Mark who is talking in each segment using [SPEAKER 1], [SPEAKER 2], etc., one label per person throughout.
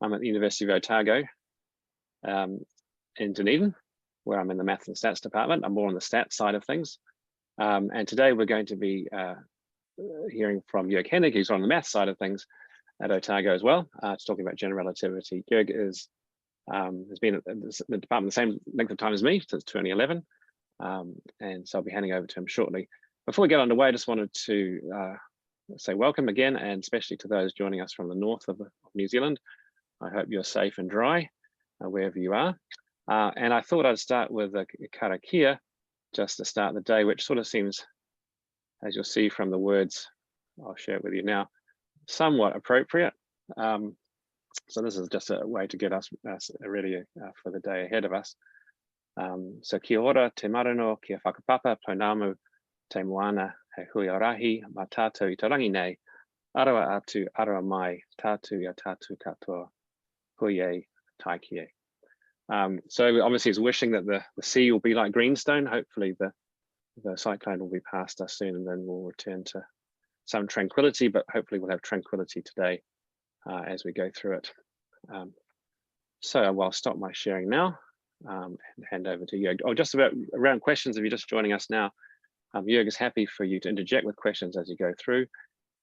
[SPEAKER 1] I'm at the University of Otago in Dunedin, where I'm in the Math and Stats department. I'm more on the stats side of things. And today we're going to be hearing from Jörg Hennig, who's on the math side of things at Otago as well, talking about general relativity. Jörg has been at the department the same length of time as me, since 2011. And so I'll be handing over to him shortly. Before we get underway, I just wanted to say welcome again, and especially to those joining us from the north of New Zealand. I hope you're safe and dry wherever you are. And I thought I'd start with a karakia just to start the day, which sort of seems, as you'll see from the words, I'll share it with you now, somewhat appropriate. So this is just a way to get us ready for the day ahead of us. So kia ora, te marano, kia whakapapa, ponamu, te moana, he hui orahi, ma tātou I tarangi nei, arawa atu, arawa mai, tātou ia tātou katoa, hui e, tai kie. So obviously it's wishing that the sea will be like greenstone. Hopefully the cyclone will be past us soon, and then we'll return to some tranquility, but hopefully we'll have tranquility today as we go through it. So I'll stop my sharing now and hand over to Jörg. Oh, just about around questions, if you're just joining us now, Jörg is happy for you to interject with questions as you go through.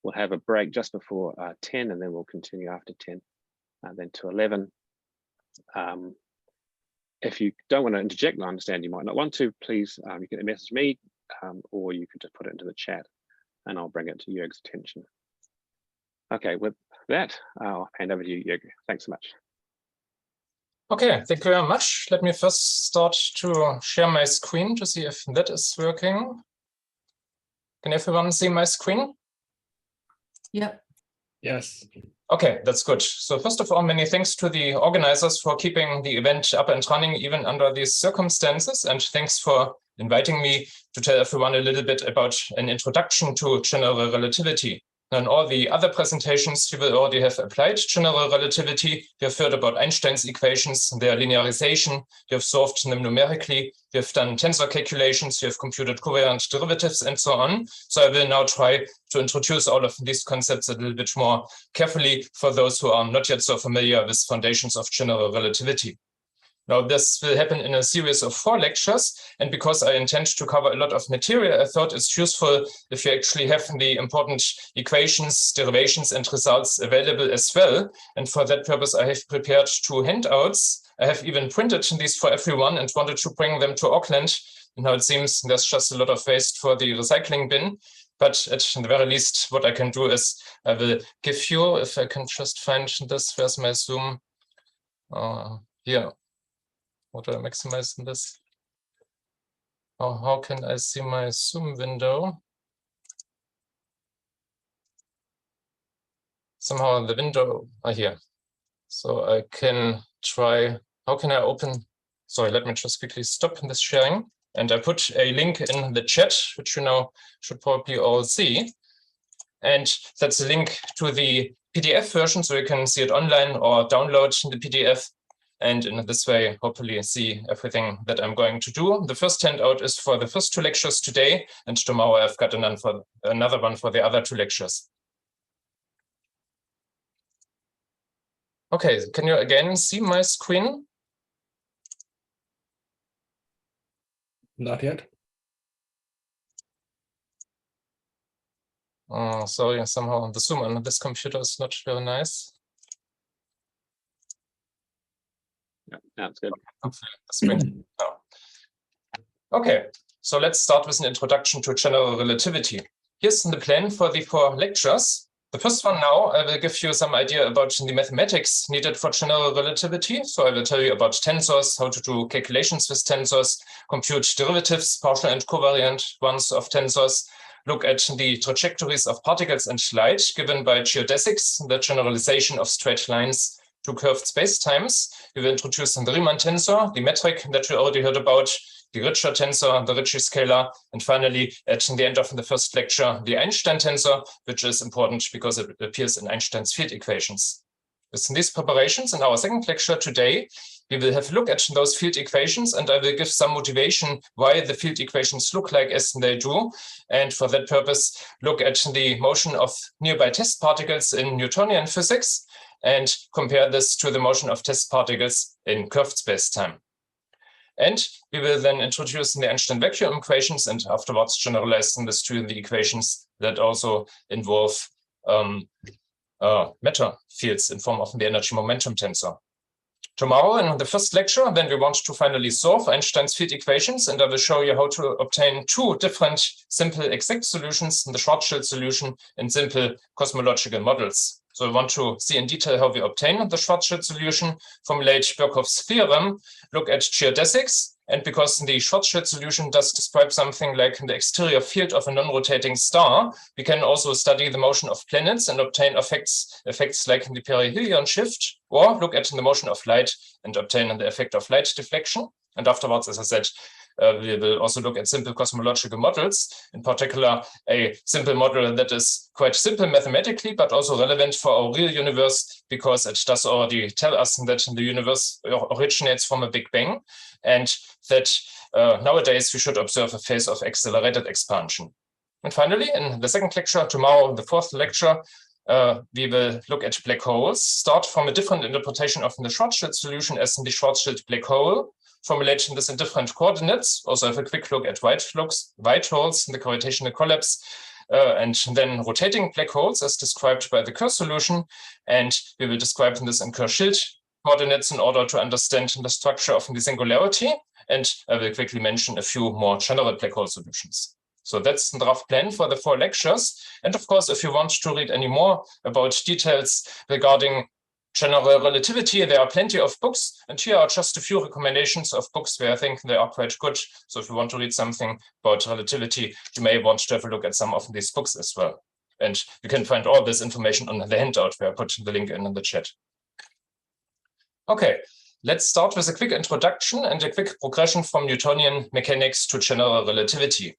[SPEAKER 1] We'll have a break just before 10, and then we'll continue after 10, then to 11. If you don't want to interject, I understand you might not want to, please, you can message me, or you can just put it into the chat and I'll bring it to Jörg's attention. Okay, with that, I'll hand over to you, Jörg. Thanks so much.
[SPEAKER 2] Okay, thank you very much. Let me first start to share my screen to see if that is working. Can everyone see my screen?
[SPEAKER 3] Yep.
[SPEAKER 4] Yes.
[SPEAKER 2] Okay, that's good. So first of all, many thanks to the organizers for keeping the event up and running even under these circumstances. And thanks for inviting me to tell everyone a little bit about an introduction to general relativity. In all the other presentations, you will already have applied general relativity. You have heard about Einstein's equations, their linearization. You have solved them numerically. You have done tensor calculations. You have computed covariant derivatives and so on. So I will now try to introduce all of these concepts a little bit more carefully for those who are not yet so familiar with foundations of general relativity. Now, this will happen in a series of 4 lectures, and because I intend to cover a lot of material, I thought it's useful if you actually have the important equations, derivations, and results available as well. And for that purpose, I have prepared 2 handouts. I have even printed these for everyone and wanted to bring them to Auckland. And now it seems there's just a lot of waste for the recycling bin. But at the very least, what I can do is I will give you, if I can just find this, where's my Zoom? Here. What do I maximize in this? Oh, how can I see my Zoom window? Somehow the window here. So I can try, how can I open? Sorry, let me just quickly stop this sharing. And I put a link in the chat, which you now should probably all see. And that's a link to the PDF version, so you can see it online or download the PDF. And in this way, hopefully see everything that I'm going to do. The first handout is for the first 2 lectures today, and tomorrow I've got another one for the other 2 lectures. Okay, can you again see my screen?
[SPEAKER 4] Not yet.
[SPEAKER 2] Oh, sorry, somehow the Zoom on this computer is not very nice.
[SPEAKER 1] Yeah, that's good.
[SPEAKER 2] Oh. Okay, so let's start with an introduction to general relativity. Here's the plan for the 4 lectures. The first one now, I will give you some idea about the mathematics needed for general relativity. So I will tell you about tensors, how to do calculations with tensors, compute derivatives, partial and covariant ones of tensors, look at the trajectories of particles and light given by geodesics, the generalization of straight lines to curved spacetimes. We will introduce the Riemann tensor, the metric that we already heard about, the Richter tensor, the Ricci scalar, and finally, at the end of the first lecture, the Einstein tensor, which is important because it appears in Einstein's field equations. With these preparations, in our second lecture today, we will have a look at those field equations, and I will give some motivation why the field equations look like as they do. And for that purpose, look at the motion of nearby test particles in Newtonian physics. and compare this to the motion of test particles in curved space-time. And we will then introduce the Einstein vacuum equations and afterwards generalize this to the equations that also involve matter fields in form of the energy momentum tensor. Tomorrow in the first lecture, then we want to finally solve Einstein's field equations, and I will show you how to obtain two different simple exact solutions in the Schwarzschild solution in simple cosmological models. So we want to see in detail how we obtain the Schwarzschild solution, formulate Birkhoff's theorem, look at geodesics, and because the Schwarzschild solution does describe something like the exterior field of a non-rotating star, we can also study the motion of planets and obtain effects like the perihelion shift, or look at the motion of light and obtain the effect of light deflection. And afterwards, as I said, we will also look at simple cosmological models, in particular a simple model that is quite simple mathematically, but also relevant for our real universe, because it does already tell us that the universe originates from a Big Bang, and that nowadays we should observe a phase of accelerated expansion. And finally, in the second lecture, tomorrow, the fourth lecture, we will look at black holes, start from a different interpretation of the Schwarzschild solution as in the Schwarzschild black hole, formulating this in different coordinates, also have a quick look at white holes in the gravitational collapse, and then rotating black holes as described by the Kerr solution. And we will describe this in Kerr-Schild coordinates in order to understand the structure of the singularity. And I will quickly mention a few more general black hole solutions. So that's the rough plan for the 4 lectures. And of course, if you want to read any more about details regarding general relativity, there are plenty of books, and here are just a few recommendations of books where I think they are quite good. So if you want to read something about relativity, you may want to have a look at some of these books as well. And you can find all this information on the handout where I put the link in the chat. Okay, let's start with a quick introduction and a quick progression from Newtonian mechanics to general relativity.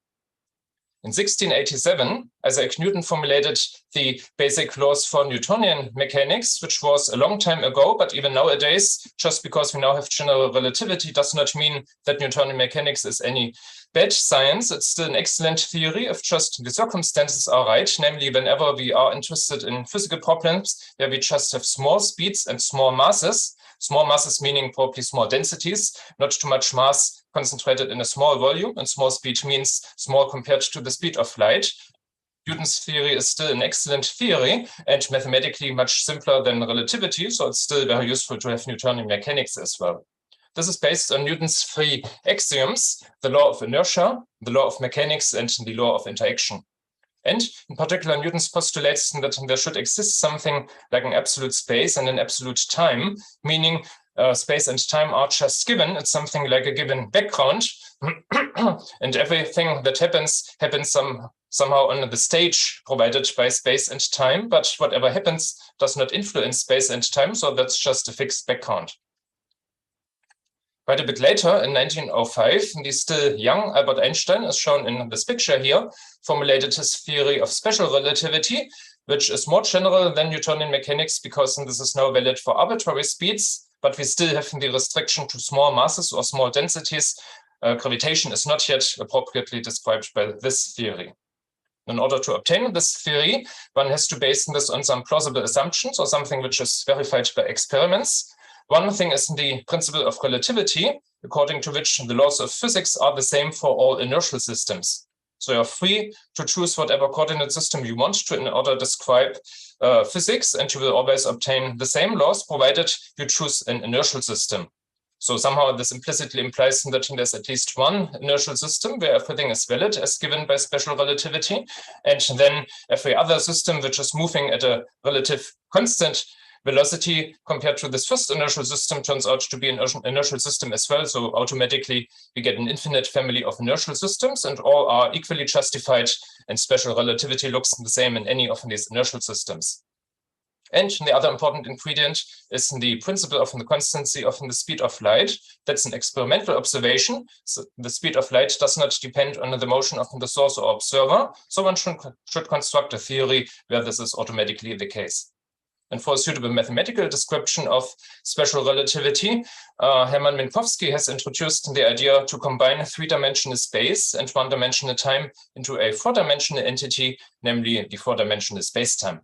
[SPEAKER 2] In 1687, Isaac Newton formulated the basic laws for Newtonian mechanics, which was a long time ago, but even nowadays, just because we now have general relativity does not mean that Newtonian mechanics is any bad science. It's still an excellent theory if just the circumstances are right, namely whenever we are interested in physical problems where we just have small speeds and small masses meaning probably small densities, not too much mass concentrated in a small volume, and small speed means small compared to the speed of light. Newton's theory is still an excellent theory and mathematically much simpler than relativity, so it's still very useful to have Newtonian mechanics as well. This is based on Newton's 3 axioms: the law of inertia, the law of mechanics, and the law of interaction. And in particular, Newton's postulates that there should exist something like an absolute space and an absolute time, meaning space and time are just given. It's something like a given background, and everything that happens somehow on the stage provided by space and time, but whatever happens does not influence space and time, so that's just a fixed background. Quite a bit later, in 1905, the still young Albert Einstein, as shown in this picture here, formulated his theory of special relativity, which is more general than Newtonian mechanics because this is now valid for arbitrary speeds, but we still have the restriction to small masses or small densities. Gravitation is not yet appropriately described by this theory. In order to obtain this theory, one has to base this on some plausible assumptions or something which is verified by experiments. One thing is the principle of relativity, according to which the laws of physics are the same for all inertial systems. So you're free to choose whatever coordinate system you want to in order to describe physics, and you will always obtain the same laws provided you choose an inertial system. So somehow this implicitly implies that there's at least one inertial system where everything is valid as given by special relativity, and then every other system which is moving at a relative constant velocity compared to this first inertial system turns out to be an inertial system as well. So automatically we get an infinite family of inertial systems, and all are equally justified, and special relativity looks the same in any of these inertial systems. And the other important ingredient is the principle of the constancy of the speed of light. That's an experimental observation. So the speed of light does not depend on the motion of the source or observer. So one should construct a theory where this is automatically the case. And for a suitable mathematical description of special relativity, Hermann Minkowski has introduced the idea to combine 3-dimensional space and 1-dimensional time into a 4-dimensional entity, namely the 4-dimensional spacetime.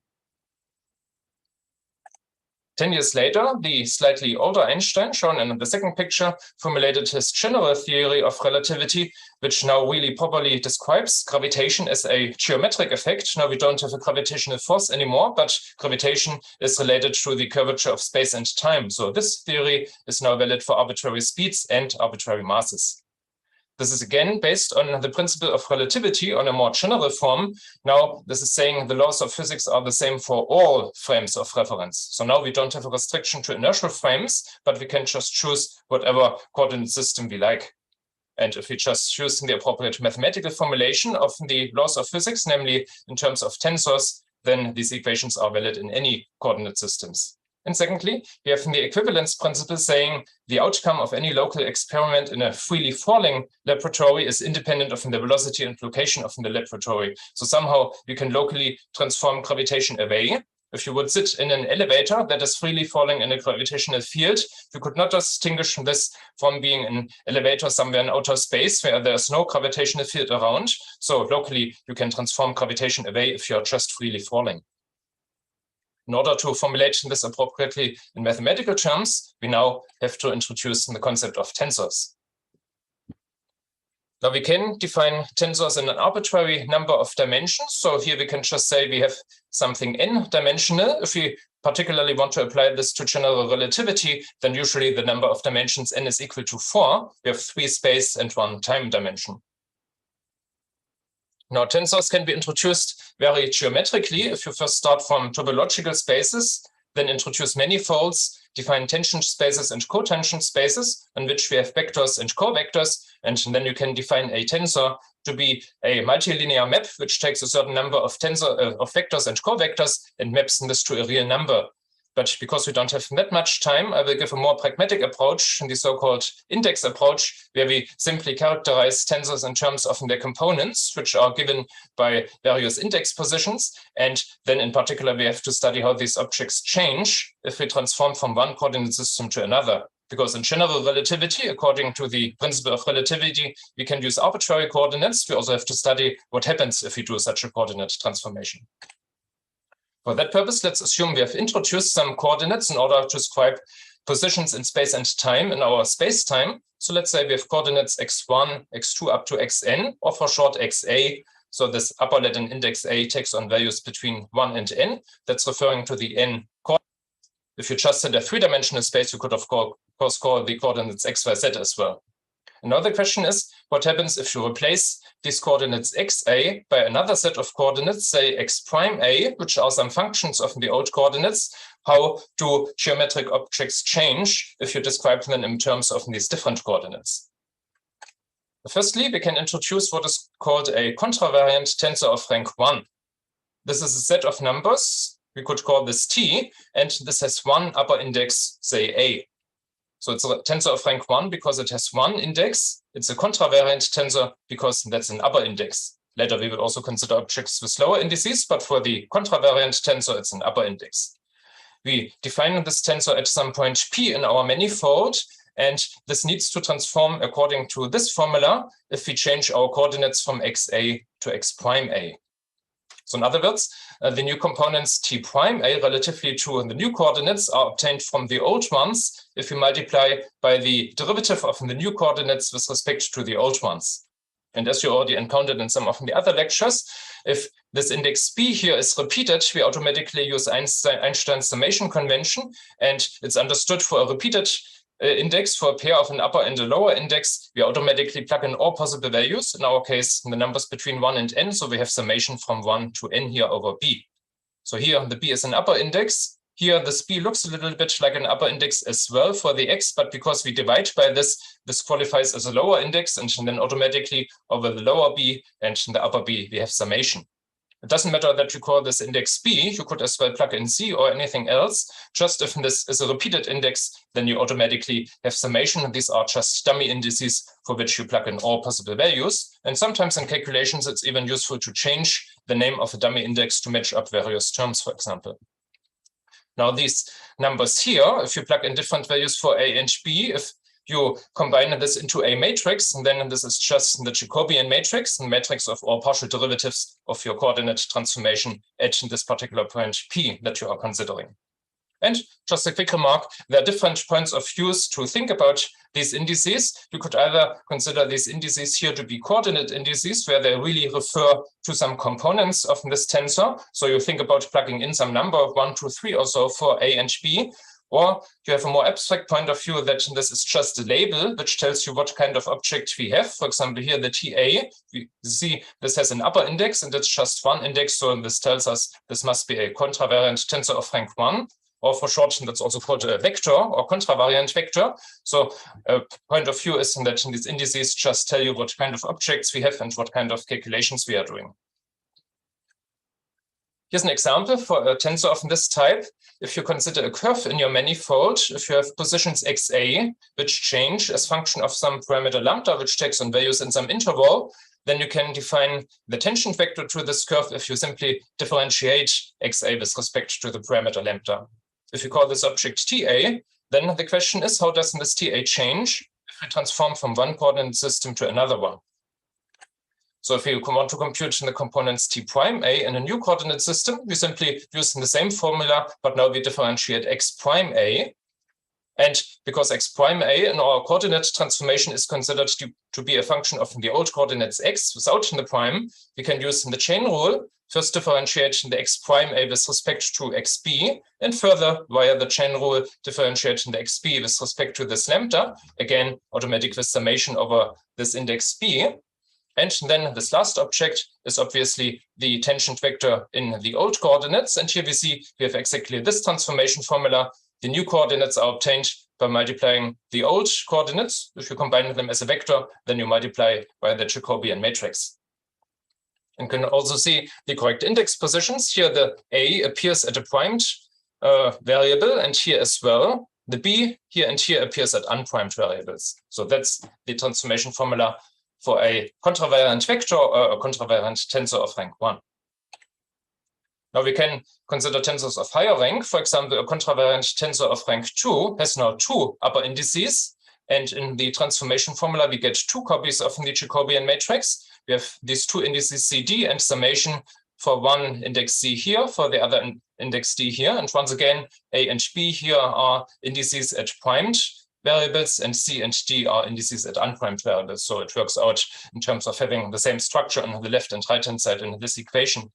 [SPEAKER 2] 10 years later, the slightly older Einstein, shown in the second picture, formulated his general theory of relativity, which now really properly describes gravitation as a geometric effect. Now we don't have a gravitational force anymore, but gravitation is related to the curvature of space and time. So this theory is now valid for arbitrary speeds and arbitrary masses. This is again based on the principle of relativity on a more general form. Now, this is saying the laws of physics are the same for all frames of reference. So now we don't have a restriction to inertial frames, but we can just choose whatever coordinate system we like. And if we just choose the appropriate mathematical formulation of the laws of physics, namely in terms of tensors, then these equations are valid in any coordinate systems. And secondly, we have the equivalence principle saying the outcome of any local experiment in a freely falling laboratory is independent of the velocity and location of the laboratory. So somehow you can locally transform gravitation away. If you would sit in an elevator that is freely falling in a gravitational field, you could not distinguish this from being an elevator somewhere in outer space where there's no gravitational field around. So locally, you can transform gravitation away if you're just freely falling. In order to formulate this appropriately in mathematical terms, we now have to introduce the concept of tensors. Now we can define tensors in an arbitrary number of dimensions. So here we can just say we have something n-dimensional. If we particularly want to apply this to general relativity, then usually the number of dimensions n is equal to 4. We have 3 space and 1 time dimension. Now, tensors can be introduced very geometrically. If you first start from topological spaces, then introduce manifolds, define tangent spaces and cotangent spaces in which we have vectors and covectors, and then you can define a tensor to be a multilinear map which takes a certain number of vectors and covectors and maps this to a real number. But because we don't have that much time, I will give a more pragmatic approach, the so-called index approach, where we simply characterize tensors in terms of their components, which are given by various index positions. And then in particular, we have to study how these objects change if we transform from one coordinate system to another. Because in general relativity, according to the principle of relativity, we can use arbitrary coordinates. We also have to study what happens if we do such a coordinate transformation. For that purpose, let's assume we have introduced some coordinates in order to describe positions in space and time in our space-time. So let's say we have coordinates x1, x2 up to xn, or for short xa. So this upper Latin index a takes on values between 1 and n. That's referring to the n coordinates. If you just had a 3-dimensional space, you could of course call the coordinates x, y, z as well. Another question is, what happens if you replace these coordinates xa by another set of coordinates, say x prime a, which are some functions of the old coordinates? How do geometric objects change if you describe them in terms of these different coordinates? Firstly, we can introduce what is called a contravariant tensor of rank 1. This is a set of numbers. We could call this t, and this has one upper index, say a. So it's a tensor of rank 1 because it has one index. It's a contravariant tensor because that's an upper index. Later, we will also consider objects with lower indices, but for the contravariant tensor, it's an upper index. We define this tensor at some point p in our manifold, and this needs to transform according to this formula if we change our coordinates from xa to x prime a. So in other words, the new components t prime a relatively to the new coordinates are obtained from the old ones if we multiply by the derivative of the new coordinates with respect to the old ones. And as you already encountered in some of the other lectures, if this index b here is repeated, we automatically use Einstein's summation convention, and it's understood for a repeated index for a pair of an upper and a lower index, we automatically plug in all possible values. In our case, the numbers between 1 and n. So we have summation from 1 to n here over b. So here the b is an upper index. Here this b looks a little bit like an upper index as well for the x, but because we divide by this, this qualifies as a lower index, and then automatically over the lower b and the upper b, we have summation. It doesn't matter that you call this index b, you could as well plug in c or anything else. Just if this is a repeated index, then you automatically have summation. And these are just dummy indices for which you plug in all possible values. And sometimes in calculations, it's even useful to change the name of a dummy index to match up various terms, for example. Now these numbers here, if you plug in different values for a and b, if you combine this into a matrix, and then this is just the Jacobian matrix, the matrix of all partial derivatives of your coordinate transformation at this particular point p that you are considering. And just a quick remark, there are different points of views to think about these indices. You could either consider these indices here to be coordinate indices, where they really refer to some components of this tensor. So you think about plugging in some number, 1, 2, 3 or so for A and B. Or you have a more abstract point of view that this is just a label which tells you what kind of object we have. For example, here the TA, we see this has an upper index and it's just one index. So this tells us this must be a contravariant tensor of rank 1. Or for short, that's also called a vector or contravariant vector. So a point of view is that these indices just tell you what kind of objects we have and what kind of calculations we are doing. Here's an example for a tensor of this type. If you consider a curve in your manifold, if you have positions xa, which change as function of some parameter lambda, which takes on values in some interval, then you can define the tangent vector to this curve if you simply differentiate xa with respect to the parameter lambda. If you call this object TA, then the question is, how does this TA change if we transform from one coordinate system to another one? So if you want to compute the components T prime A in a new coordinate system, we simply use the same formula, but now we differentiate X prime A. And because X prime A in our coordinate transformation is considered to be a function of the old coordinates X without the prime, we can use the chain rule, first differentiate the X prime A with respect to XB, and further via the chain rule differentiate the XB with respect to this lambda, again, automatic with summation over this index B. And then this last object is obviously the tangent vector in the old coordinates. And here we see we have exactly this transformation formula. The new coordinates are obtained by multiplying the old coordinates. If you combine them as a vector, then you multiply by the Jacobian matrix. And you can also see the correct index positions. Here the A appears at a primed variable, and here as well. The B here and here appears at unprimed variables. So that's the transformation formula for a contravariant vector or a contravariant tensor of rank 1. Now we can consider tensors of higher rank. For example, a contravariant tensor of rank 2 has now 2 upper indices. And in the transformation formula, we get 2 copies of the Jacobian matrix. We have these 2 indices CD and summation for one index C here, for the other index D here. And once again, A and B here are indices at primed variables, and C and D are indices at unprimed variables. So it works out in terms of having the same structure on the left and right-hand side in this equation.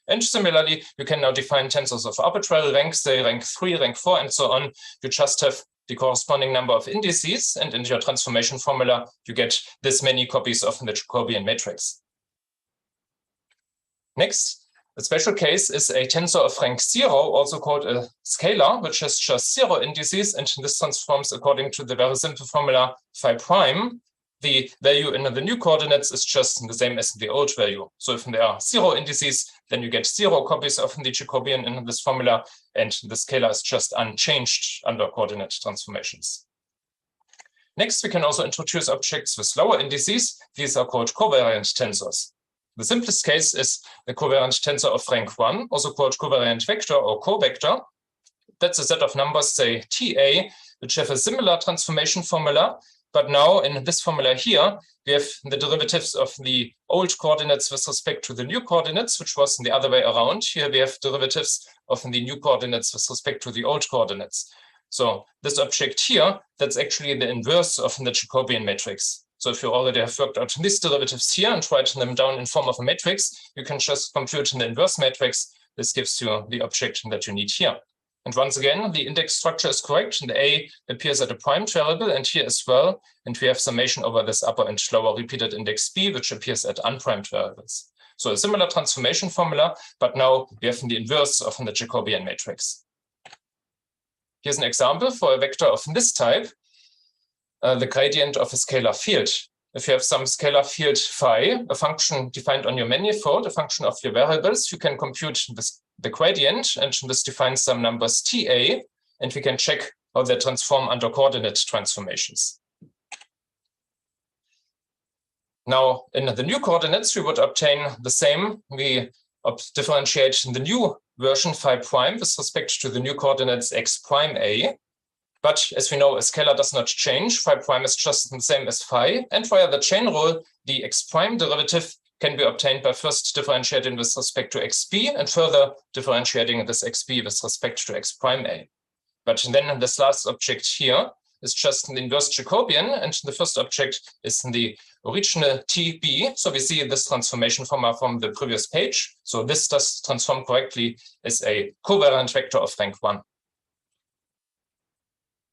[SPEAKER 2] And similarly, you can now define tensors of arbitrary rank, say rank 3, rank 4, and so on. You just have the corresponding number of indices, and in your transformation formula, you get this many copies of the Jacobian matrix. Next, a special case is a tensor of rank 0, also called a scalar, which has just 0 indices, and this transforms according to the very simple formula phi prime. The value in the new coordinates is just the same as the old value. So if there are 0 indices, then you get 0 copies of the Jacobian in this formula, and the scalar is just unchanged under coordinate transformations. Next, we can also introduce objects with lower indices. These are called covariant tensors. The simplest case is the covariant tensor of rank 1, also called covariant vector or covector. That's a set of numbers, say TA, which have a similar transformation formula. But now in this formula here, we have the derivatives of the old coordinates with respect to the new coordinates, which was the other way around. Here we have derivatives of the new coordinates with respect to the old coordinates. So this object here, that's actually the inverse of the Jacobian matrix. So if you already have worked out these derivatives here and write them down in form of a matrix, you can just compute the inverse matrix. This gives you the object that you need here. And once again, the index structure is correct. The A appears at a primed variable and here as well. And we have summation over this upper and lower repeated index B, which appears at unprimed variables. So a similar transformation formula, but now we have the inverse of the Jacobian matrix. Here's an example for a vector of this type. The gradient of a scalar field. If you have some scalar field phi, a function defined on your manifold, a function of your variables, you can compute the gradient, and this defines some numbers TA, and we can check how they transform under coordinate transformations. Now, in the new coordinates, we would obtain the same. We differentiate the new version phi prime with respect to the new coordinates x prime a. But as we know, a scalar does not change. Phi prime is just the same as phi. And via the chain rule, the x prime derivative can be obtained by first differentiating with respect to xb and further differentiating this xb with respect to x prime a. But then this last object here is just an inverse Jacobian, and the first object is the original TB. So we see this transformation from the previous page. So this does transform correctly as a covariant vector of rank 1.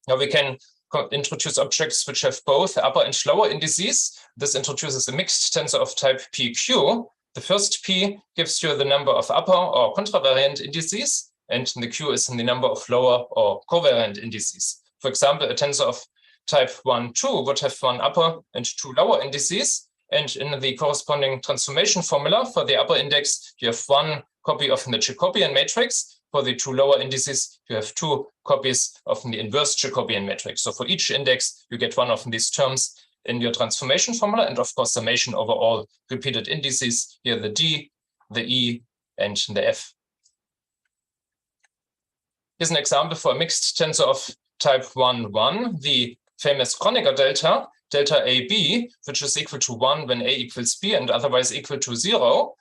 [SPEAKER 2] Now we can introduce objects which have both upper and lower indices. This introduces a mixed tensor of type PQ. The first P gives you the number of upper or contravariant indices, and the Q is the number of lower or covariant indices. For example, a tensor of type 1, 2 would have 1 upper and 2 lower indices. And in the corresponding transformation formula for the upper index, you have 1 copy of the Jacobian matrix. For the 2 lower indices, you have 2 copies of the inverse Jacobian matrix. So for each index, you get 1 of these terms in your transformation formula, and of course, summation over all repeated indices, here the D, the E, and the F. Here's an example for a mixed tensor of type 1, 1, the famous Kronecker delta, delta AB, which is equal to 1 when A equals B and otherwise equal to 0.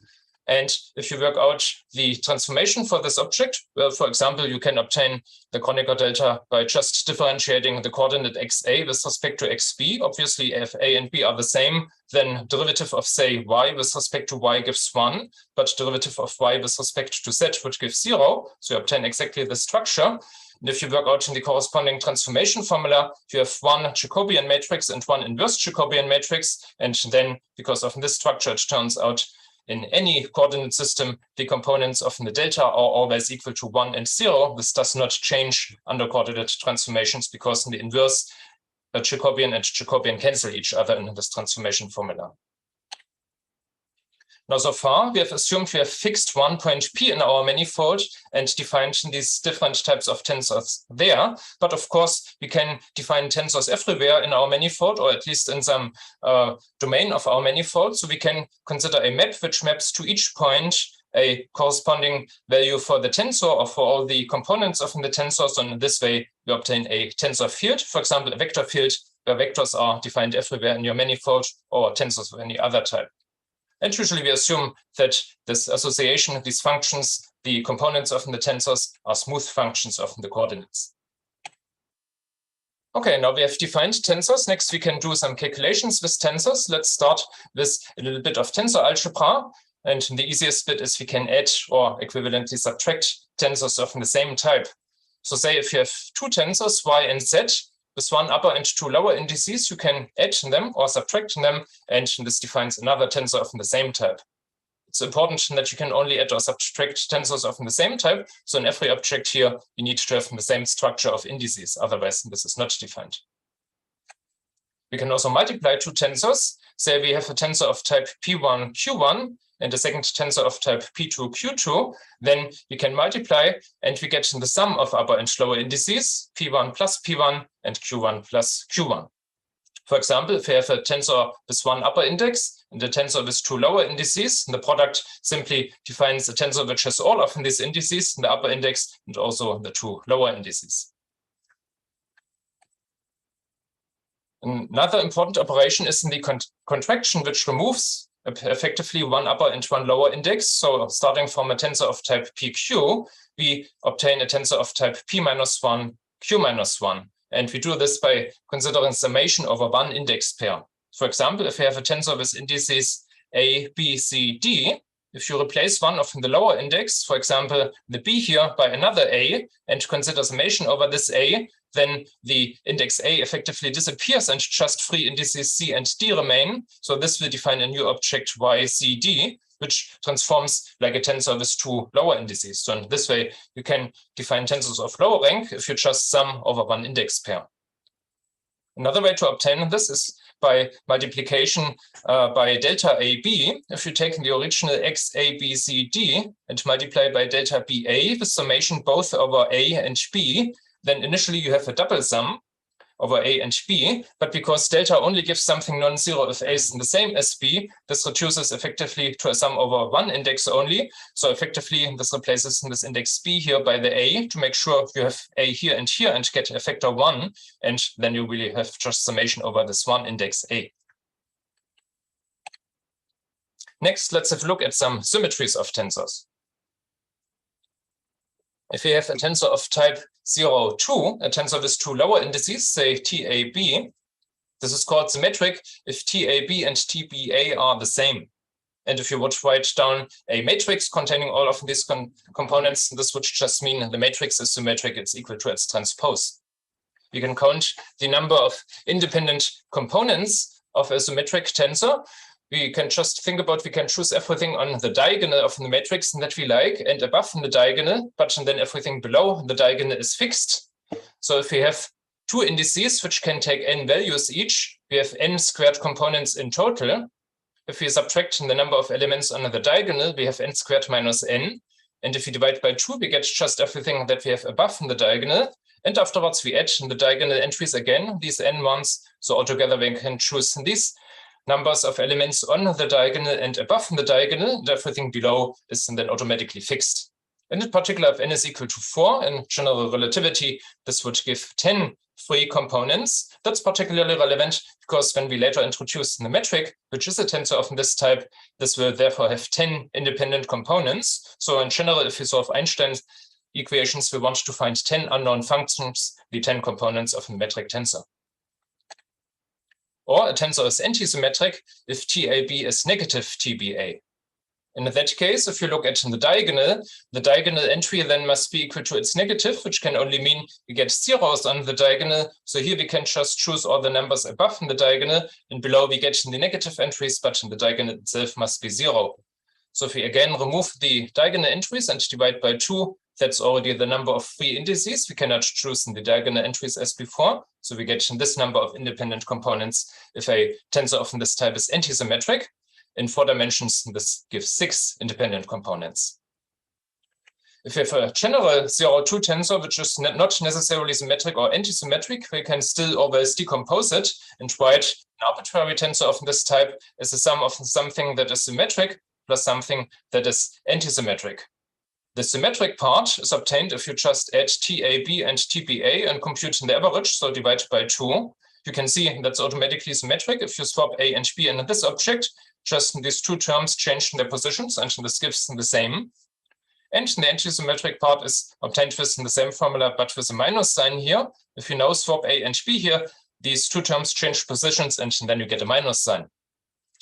[SPEAKER 2] And if you work out the transformation for this object, well, for example, you can obtain the Kronecker delta by just differentiating the coordinate xa with respect to xb. Obviously, if a and b are the same, then derivative of, say, y with respect to y gives 1, but derivative of y with respect to z would give 0. So you obtain exactly the structure. And if you work out in the corresponding transformation formula, you have 1 Jacobian matrix and 1 inverse Jacobian matrix. And then, because of this structure, it turns out in any coordinate system, the components of the delta are always equal to 1 and 0. This does not change under coordinate transformations because in the inverse, Jacobian and Jacobian cancel each other in this transformation formula. Now, so far, we have assumed we have fixed one point P in our manifold and defined these different types of tensors there. But of course, we can define tensors everywhere in our manifold, or at least in some domain of our manifold. So we can consider a map which maps to each point a corresponding value for the tensor or for all the components of the tensor. So in this way, we obtain a tensor field, for example, a vector field where vectors are defined everywhere in your manifold, or tensors of any other type. And usually we assume that this association, these functions, the components of the tensors are smooth functions of the coordinates. Okay, now we have defined tensors. Next, we can do some calculations with tensors. Let's start with a little bit of tensor algebra. And the easiest bit is we can add or equivalently subtract tensors of the same type. So say if you have 2 tensors, y and z, with 1 upper and 2 lower indices, you can add them or subtract them, and this defines another tensor of the same type. It's important that you can only add or subtract tensors of the same type. So in every object here, you need to have the same structure of indices. Otherwise, this is not defined. We can also multiply 2 tensors. Say we have a tensor of type P1, Q1, and a second tensor of type P2, Q2, then we can multiply and we get the sum of upper and lower indices, P1 plus P1 and Q1 plus Q1. For example, if we have a tensor with 1 upper index and a tensor with 2 lower indices, the product simply defines a tensor which has all of these indices, the upper index and also the 2 lower indices. Another important operation is in the contraction, which removes effectively 1 upper and 1 lower index. So starting from a tensor of type PQ, we obtain a tensor of type P minus 1, Q minus 1. And we do this by considering summation over 1 index pair. For example, if we have a tensor with indices A, B, C, D, if you replace one of the lower index, for example, the B here by another A, and consider summation over this A, then the index A effectively disappears and just 3 indices C and D remain. So this will define a new object Y, C, D, which transforms like a tensor with 2 lower indices. So in this way, you can define tensors of lower rank if you just sum over 1 index pair. Another way to obtain this is by multiplication by delta AB. If you take the original X, A, B, C, D and multiply by delta BA with summation both over A and B, then initially you have a double sum over A and B, but because delta only gives something non-zero if A is the same as B, this reduces effectively to a sum over 1 index only. So effectively, this replaces this index B here by the A to make sure you have A here and get a factor 1, and then you really have just summation over this 1 index A. Next, let's have a look at some symmetries of tensors. If we have a tensor of type 0, 2, a tensor with two lower indices, say TAB, this is called symmetric if TAB and TBA are the same. And if you would write down a matrix containing all of these components, this would just mean the matrix is symmetric, it's equal to its transpose. We can count the number of independent components of a symmetric tensor. We can just think about, we can choose everything on the diagonal of the matrix that we like and above the diagonal, but then everything below the diagonal is fixed. So if we have two indices which can take n values each, we have n squared components in total. If we subtract the number of elements on the diagonal, we have n squared minus n. And if we divide by 2, we get just everything that we have above the diagonal. And afterwards, we add the diagonal entries again, these n ones. So altogether, we can choose these numbers of elements on the diagonal and above the diagonal, and everything below is then automatically fixed. And in particular, if n is equal to 4 in general relativity, this would give 10 free components. That's particularly relevant because when we later introduce the metric, which is a tensor of this type, this will therefore have 10 independent components. So in general, if we solve Einstein's equations, we want to find 10 unknown functions, the 10 components of a metric tensor. Or a tensor is antisymmetric if TAB is negative TBA. In that case, if you look at the diagonal entry then must be equal to its negative, which can only mean we get zeros on the diagonal. So here we can just choose all the numbers above in the diagonal, and below we get the negative entries, but the diagonal itself must be 0. So if we again remove the diagonal entries and divide by 2, that's already the number of free indices. We cannot choose the diagonal entries as before. So we get this number of independent components if a tensor of this type is antisymmetric. In 4 dimensions, this gives 6 independent components. If we have a general 0-2 tensor, which is not necessarily symmetric or antisymmetric, we can still always decompose it and write an arbitrary tensor of this type as a sum of something that is symmetric plus something that is antisymmetric. The symmetric part is obtained if you just add TAB and TBA and compute the average, so divide by 2. You can see that's automatically symmetric if you swap A and B in this object. Just these two terms change their positions, and this gives the same. And the antisymmetric part is obtained with the same formula, but with a minus sign here. If you now swap A and B here, these two terms change positions, and then you get a minus sign.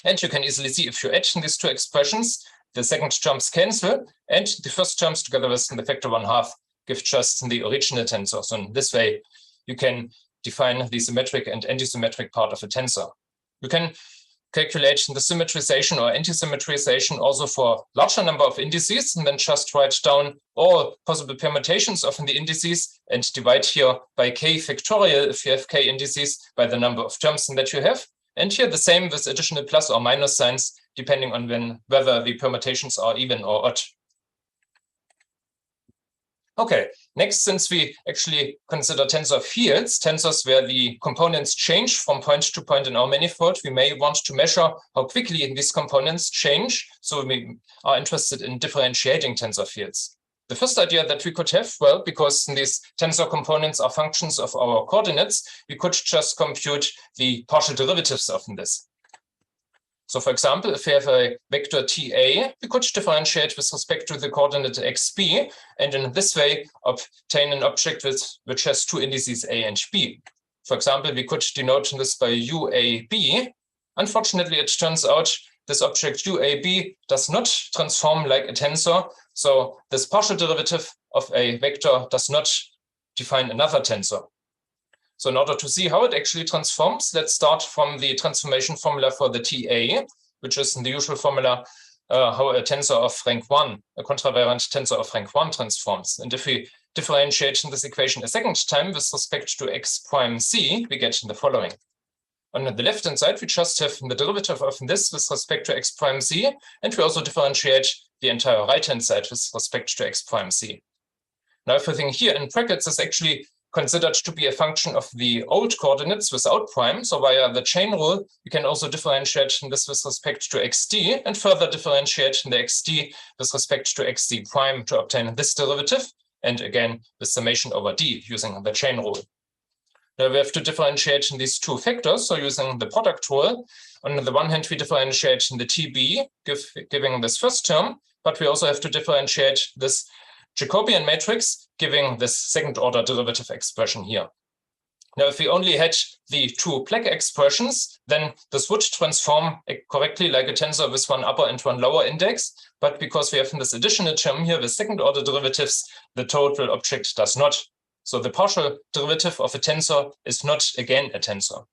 [SPEAKER 2] And you can easily see if you add these two expressions, the second terms cancel, and the first terms together with the factor 1/2 give just the original tensor. So in this way, you can define the symmetric and antisymmetric part of a tensor. You can calculate the symmetrization or antisymmetrization also for larger number of indices, and then just write down all possible permutations of the indices and divide here by k factorial if you have k indices by the number of terms that you have. And here the same with additional plus or minus signs, depending on whether the permutations are even or odd. Okay, next, since we actually consider tensor fields, tensors where the components change from point to point in our manifold, we may want to measure how quickly these components change. So we are interested in differentiating tensor fields. The first idea that we could have, well, because these tensor components are functions of our coordinates, we could just compute the partial derivatives of this. So for example, if we have a vector TA, we could differentiate with respect to the coordinate xb, and in this way obtain an object which has two indices a and b. For example, we could denote this by UAB. Unfortunately, it turns out this object UAB does not transform like a tensor. So this partial derivative of a vector does not define another tensor. So in order to see how it actually transforms, let's start from the transformation formula for the TA, which is the usual formula how a tensor of rank 1, a contravariant tensor of rank 1 transforms. And if we differentiate this equation a second time with respect to x prime c, we get the following. On the left-hand side, we just have the derivative of this with respect to x prime c, and we also differentiate the entire right-hand side with respect to x prime c. Now, everything here in brackets is actually considered to be a function of the old coordinates without prime. So via the chain rule, we can also differentiate this with respect to xd and further differentiate the xd with respect to xd prime to obtain this derivative. And again, the summation over d using the chain rule. Now we have to differentiate these two factors. So using the product rule, on the one hand, we differentiate the tb, giving this first term, but we also have to differentiate this Jacobian matrix giving this second order derivative expression here. Now, if we only had the two Black expressions, then this would transform correctly like a tensor with one upper and one lower index. But because we have this additional term here with second order derivatives, the total object does not. So the partial derivative of a tensor is not again a tensor.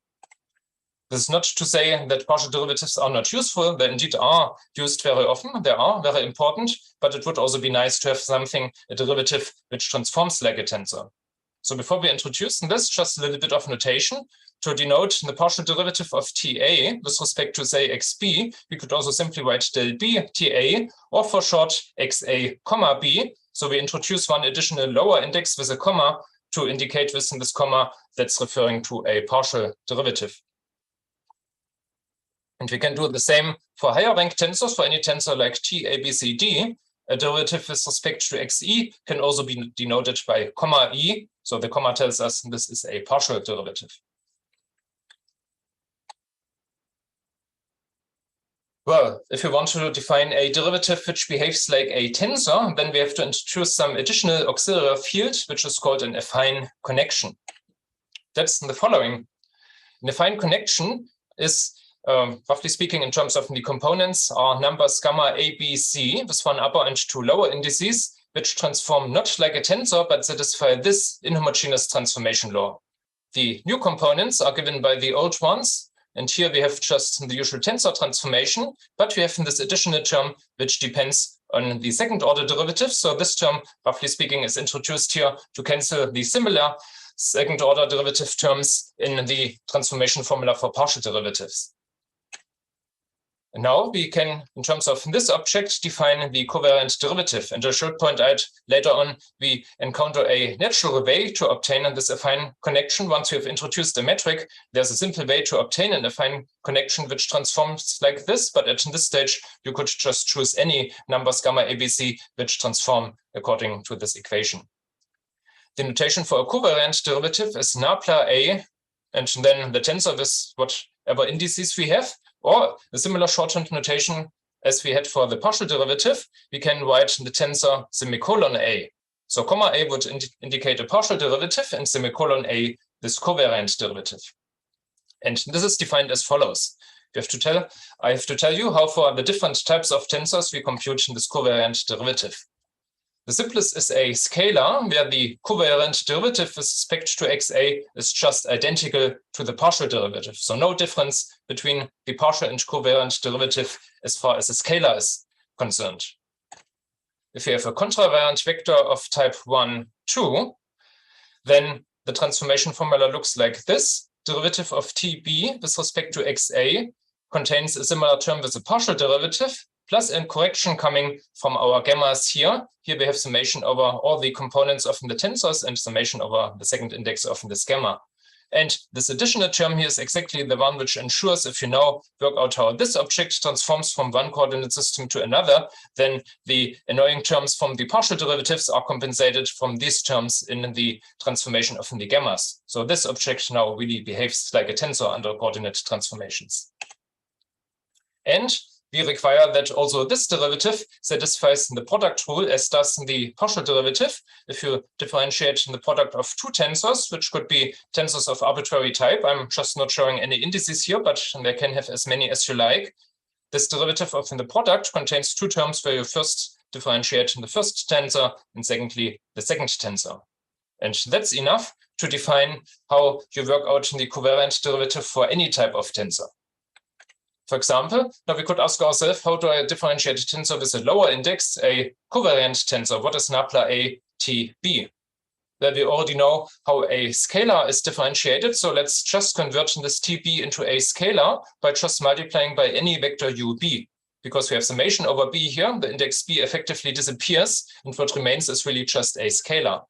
[SPEAKER 2] This is not to say that partial derivatives are not useful. They indeed are used very often. They are very important, but it would also be nice to have something, a derivative, which transforms like a tensor. So before we introduce this, just a little bit of notation to denote the partial derivative of TA with respect to, say, xb. We could also simply write del b TA, or for short, xa, comma b. So we introduce one additional lower index with a comma to indicate within this comma that's referring to a partial derivative. And we can do the same for higher rank tensors, for any tensor like T, A, B, C, D. A derivative with respect to xe can also be denoted by comma e. So the comma tells us this is a partial derivative. Well, if we want to define a derivative which behaves like a tensor, then we have to introduce some additional auxiliary field, which is called an affine connection. That's the following. An affine connection is, roughly speaking, in terms of the components, are numbers gamma, a, b, c, with one upper and two lower indices, which transform not like a tensor, but satisfy this inhomogeneous transformation law. The new components are given by the old ones, and here we have just the usual tensor transformation, but we have this additional term which depends on the second order derivative. So this term, roughly speaking, is introduced here to cancel the similar second order derivative terms in the transformation formula for partial derivatives. And now we can, in terms of this object, define the covariant derivative. And I should point out later on, we encounter a natural way to obtain this affine connection. Once we have introduced a metric, there's a simple way to obtain an affine connection which transforms like this. But at this stage, you could just choose any numbers gamma, ABC, which transform according to this equation. The notation for a covariant derivative is nabla A, and then the tensor with whatever indices we have. Or a similar shorthand notation as we had for the partial derivative, we can write the tensor semicolon A. So comma A would indicate a partial derivative, and semicolon A this covariant derivative. And this is defined as follows. I have to tell you how for the different types of tensors we compute this covariant derivative. The simplest is a scalar, where the covariant derivative with respect to xa is just identical to the partial derivative. So no difference between the partial and covariant derivative as far as the scalar is concerned. If you have a contravariant vector of type 1, 2, then the transformation formula looks like this. Derivative of tb with respect to xa contains a similar term with a partial derivative, plus a correction coming from our gammas here. Here we have summation over all the components of the tensors and summation over the second index of this gamma. And this additional term here is exactly the one which ensures, if you now work out how this object transforms from one coordinate system to another, then the annoying terms from the partial derivatives are compensated from these terms in the transformation of the gammas. So this object now really behaves like a tensor under coordinate transformations. And we require that also this derivative satisfies the product rule as does the partial derivative. If you differentiate the product of two tensors, which could be tensors of arbitrary type, I'm just not showing any indices here, but they can have as many as you like. This derivative of the product contains two terms where you first differentiate the first tensor and secondly the second tensor. And that's enough to define how you work out the covariant derivative for any type of tensor. For example, now we could ask ourselves, how do I differentiate a tensor with a lower index, a covariant tensor? What is nabla A, T, B? Well, we already know how a scalar is differentiated. So let's just convert this TB into a scalar by just multiplying by any vector UB. Because we have summation over B here, the index B effectively disappears, and what remains is really just a scalar.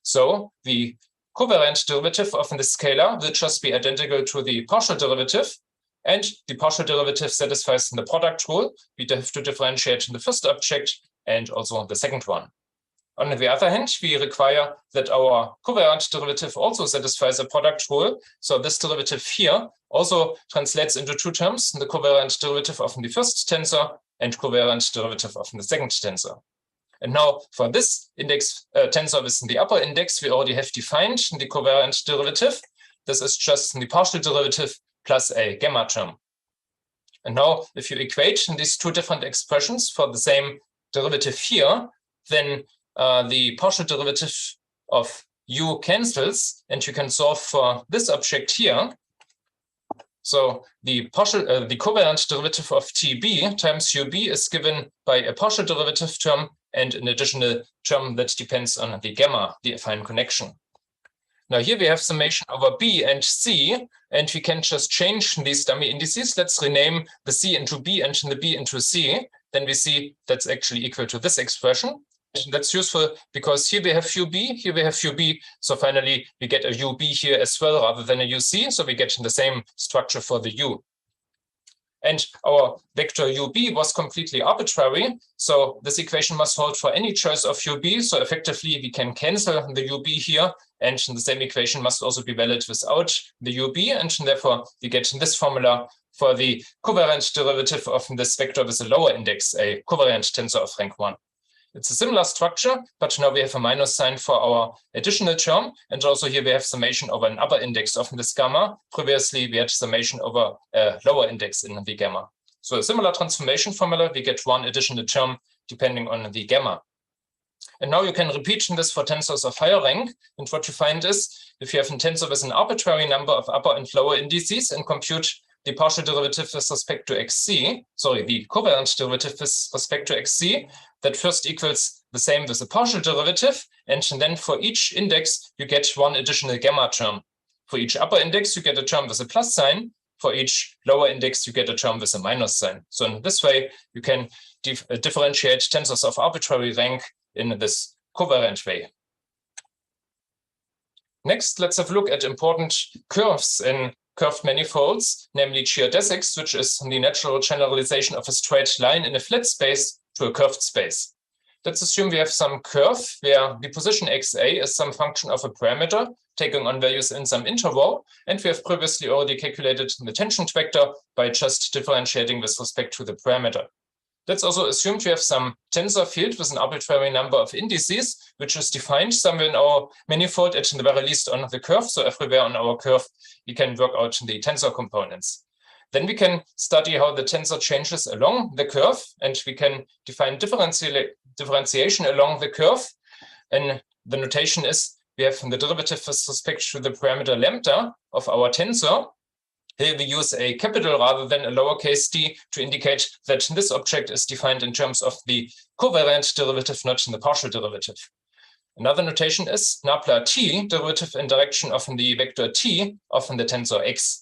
[SPEAKER 2] So the covariant derivative of the scalar will just be identical to the partial derivative. And the partial derivative satisfies the product rule. We have to differentiate the first object and also the second one. On the other hand, we require that our covariant derivative also satisfies a product rule. So this derivative here also translates into two terms, the covariant derivative of the first tensor and covariant derivative of the second tensor. And now for this index tensor with the upper index, we already have defined the covariant derivative. This is just the partial derivative plus a gamma term. And now if you equate these two different expressions for the same derivative here, then the partial derivative of u cancels, and you can solve for this object here. So the covariant derivative of TB times UB is given by a partial derivative term and an additional term that depends on the gamma, the affine connection. Now here we have summation over B and C, and we can just change these dummy indices. Let's rename the C into B and the B into C. Then we see that's actually equal to this expression. And that's useful because here we have UB, here we have UB. So finally, we get a UB here as well rather than a UC. So we get the same structure for the U. And our vector UB was completely arbitrary. So this equation must hold for any choice of UB. So effectively, we can cancel the UB here. And the same equation must also be valid without the UB. And therefore, we get this formula for the covariant derivative of this vector with a lower index, a covariant tensor of rank 1. It's a similar structure, but now we have a minus sign for our additional term. And also here we have summation over an upper index of this gamma. Previously, we had summation over a lower index in the gamma. So a similar transformation formula, we get one additional term depending on the gamma. And now you can repeat this for tensors of higher rank. And what you find is, if you have a tensor with an arbitrary number of upper and lower indices and compute the partial derivative with respect to xc, the covariant derivative with respect to xc, that first equals the same with the partial derivative. And then for each index, you get one additional gamma term. For each upper index, you get a term with a plus sign. For each lower index, you get a term with a minus sign. So in this way, you can differentiate tensors of arbitrary rank in this covariant way. Next, let's have a look at important curves in curved manifolds, namely geodesics, which is the natural generalization of a straight line in a flat space to a curved space. Let's assume we have some curve where the position xa is some function of a parameter taking on values in some interval, and we have previously already calculated the tangent vector by just differentiating with respect to the parameter. Let's also assume we have some tensor field with an arbitrary number of indices, which is defined somewhere in our manifold, at the very least on the curve. So everywhere on our curve, we can work out the tensor components. Then we can study how the tensor changes along the curve, and we can define differentiation along the curve. And the notation is we have the derivative with respect to the parameter lambda of our tensor. Here we use a capital rather than a lowercase d to indicate that this object is defined in terms of the covariant derivative, not in the partial derivative. Another notation is nabla t, derivative in direction of the vector t of the tensor x.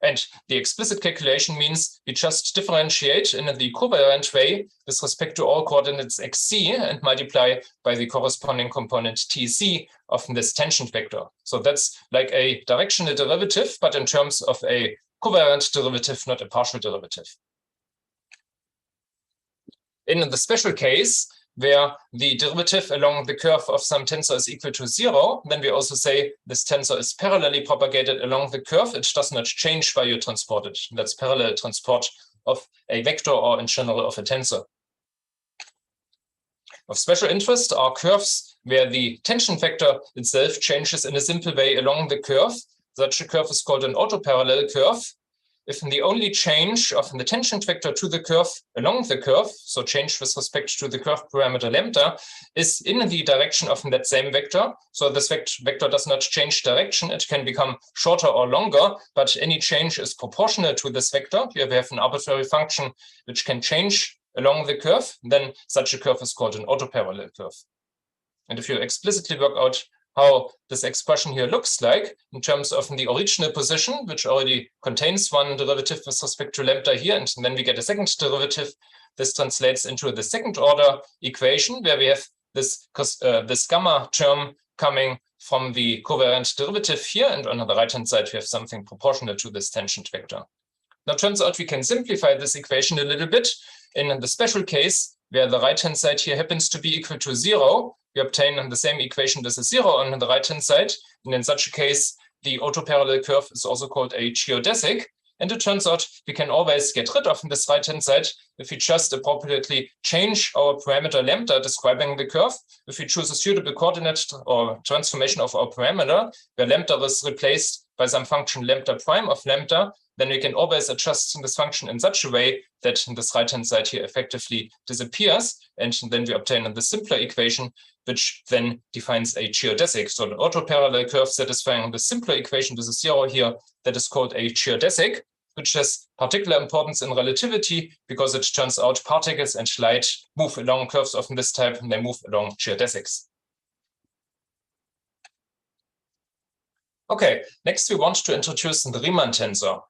[SPEAKER 2] And the explicit calculation means we just differentiate in the covariant way with respect to all coordinates xc and multiply by the corresponding component tc of this tangent vector. So that's like a directional derivative, but in terms of a covariant derivative, not a partial derivative. In the special case, where the derivative along the curve of some tensor is equal to 0, then we also say this tensor is parallelly propagated along the curve. It does not change while you transport it. That's parallel transport of a vector or in general of a tensor. Of special interest are curves where the tangent vector itself changes in a simple way along the curve. Such a curve is called an autoparallel curve. If the only change of the tangent vector to the curve along the curve, so change with respect to the curve parameter lambda, is in the direction of that same vector. So this vector does not change direction. It can become shorter or longer, but any change is proportional to this vector. Here we have an arbitrary function which can change along the curve. Then such a curve is called an autoparallel curve. And if you explicitly work out how this expression here looks like in terms of the original position, which already contains one derivative with respect to lambda here, and then we get a second derivative. This translates into the second order equation where we have this gamma term coming from the covariant derivative here, and on the right-hand side we have something proportional to this tangent vector. Now it turns out we can simplify this equation a little bit. In the special case where the right-hand side here happens to be equal to 0, we obtain the same equation with a 0 on the right-hand side. And in such a case, the autoparallel curve is also called a geodesic. And it turns out we can always get rid of this right-hand side if we just appropriately change our parameter lambda describing the curve. If we choose a suitable coordinate or transformation of our parameter, where lambda is replaced by some function lambda prime of lambda, then we can always adjust this function in such a way that this right-hand side here effectively disappears. And then we obtain the simpler equation, which then defines a geodesic. So the autoparallel curve satisfying the simpler equation with a zero here, that is called a geodesic, which has particular importance in relativity because it turns out particles and light move along curves of this type and they move along geodesics. Okay, next we want to introduce the Riemann tensor.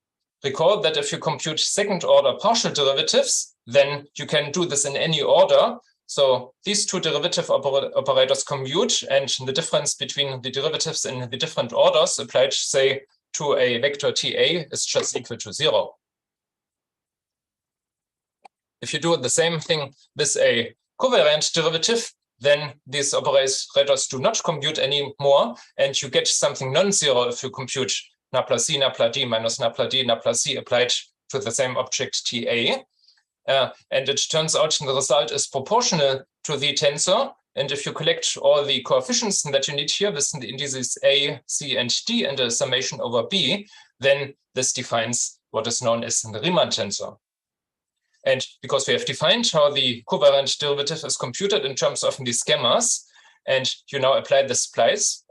[SPEAKER 2] Recall that if you compute second-order partial derivatives, then you can do this in any order. So these two derivative operators commute, and the difference between the derivatives in the different orders applied, say, to a vector TA is just equal to 0. If you do the same thing with a covariant derivative, then these operators do not compute anymore, and you get something non-zero if you compute na plus c, na plus d minus na plus d, na plus c applied to the same object TA. And it turns out the result is proportional to the tensor. And if you collect all the coefficients that you need here, with the indices a, c, and d, and a summation over b, then this defines what is known as the Riemann tensor. And because we have defined how the covariant derivative is computed in terms of these gammas, and you now apply this twice,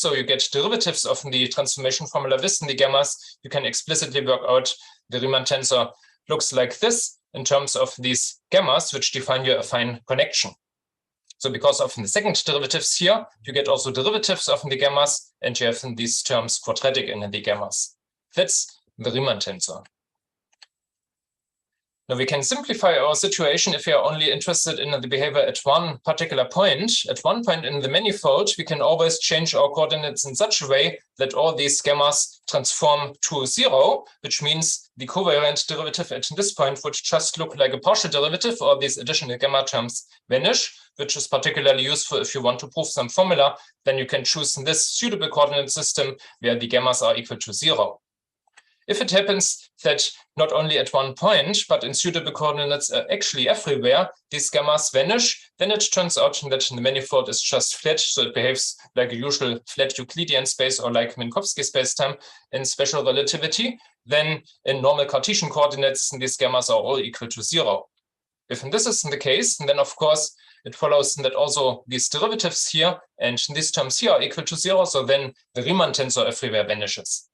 [SPEAKER 2] so you get derivatives of the transformation formula with the gammas, you can explicitly work out the Riemann tensor looks like this in terms of these gammas, which define your affine connection. So because of the second derivatives here, you get also derivatives of the gammas, and you have in these terms quadratic in the gammas. That's the Riemann tensor. Now we can simplify our situation if we are only interested in the behavior at one particular point. At one point in the manifold, we can always change our coordinates in such a way that all these gammas transform to 0, which means the covariant derivative at this point would just look like a partial derivative, or these additional gamma terms vanish, which is particularly useful if you want to prove some formula. Then you can choose this suitable coordinate system where the gammas are equal to 0. If it happens that not only at one point, but in suitable coordinates actually everywhere, these gammas vanish, then it turns out that the manifold is just flat, so it behaves like a usual flat Euclidean space or like Minkowski spacetime in special relativity. Then in normal Cartesian coordinates, these gammas are all equal to 0. If this is the case, then of course it follows that also these derivatives here and these terms here are equal to 0, so then the Riemann tensor everywhere vanishes.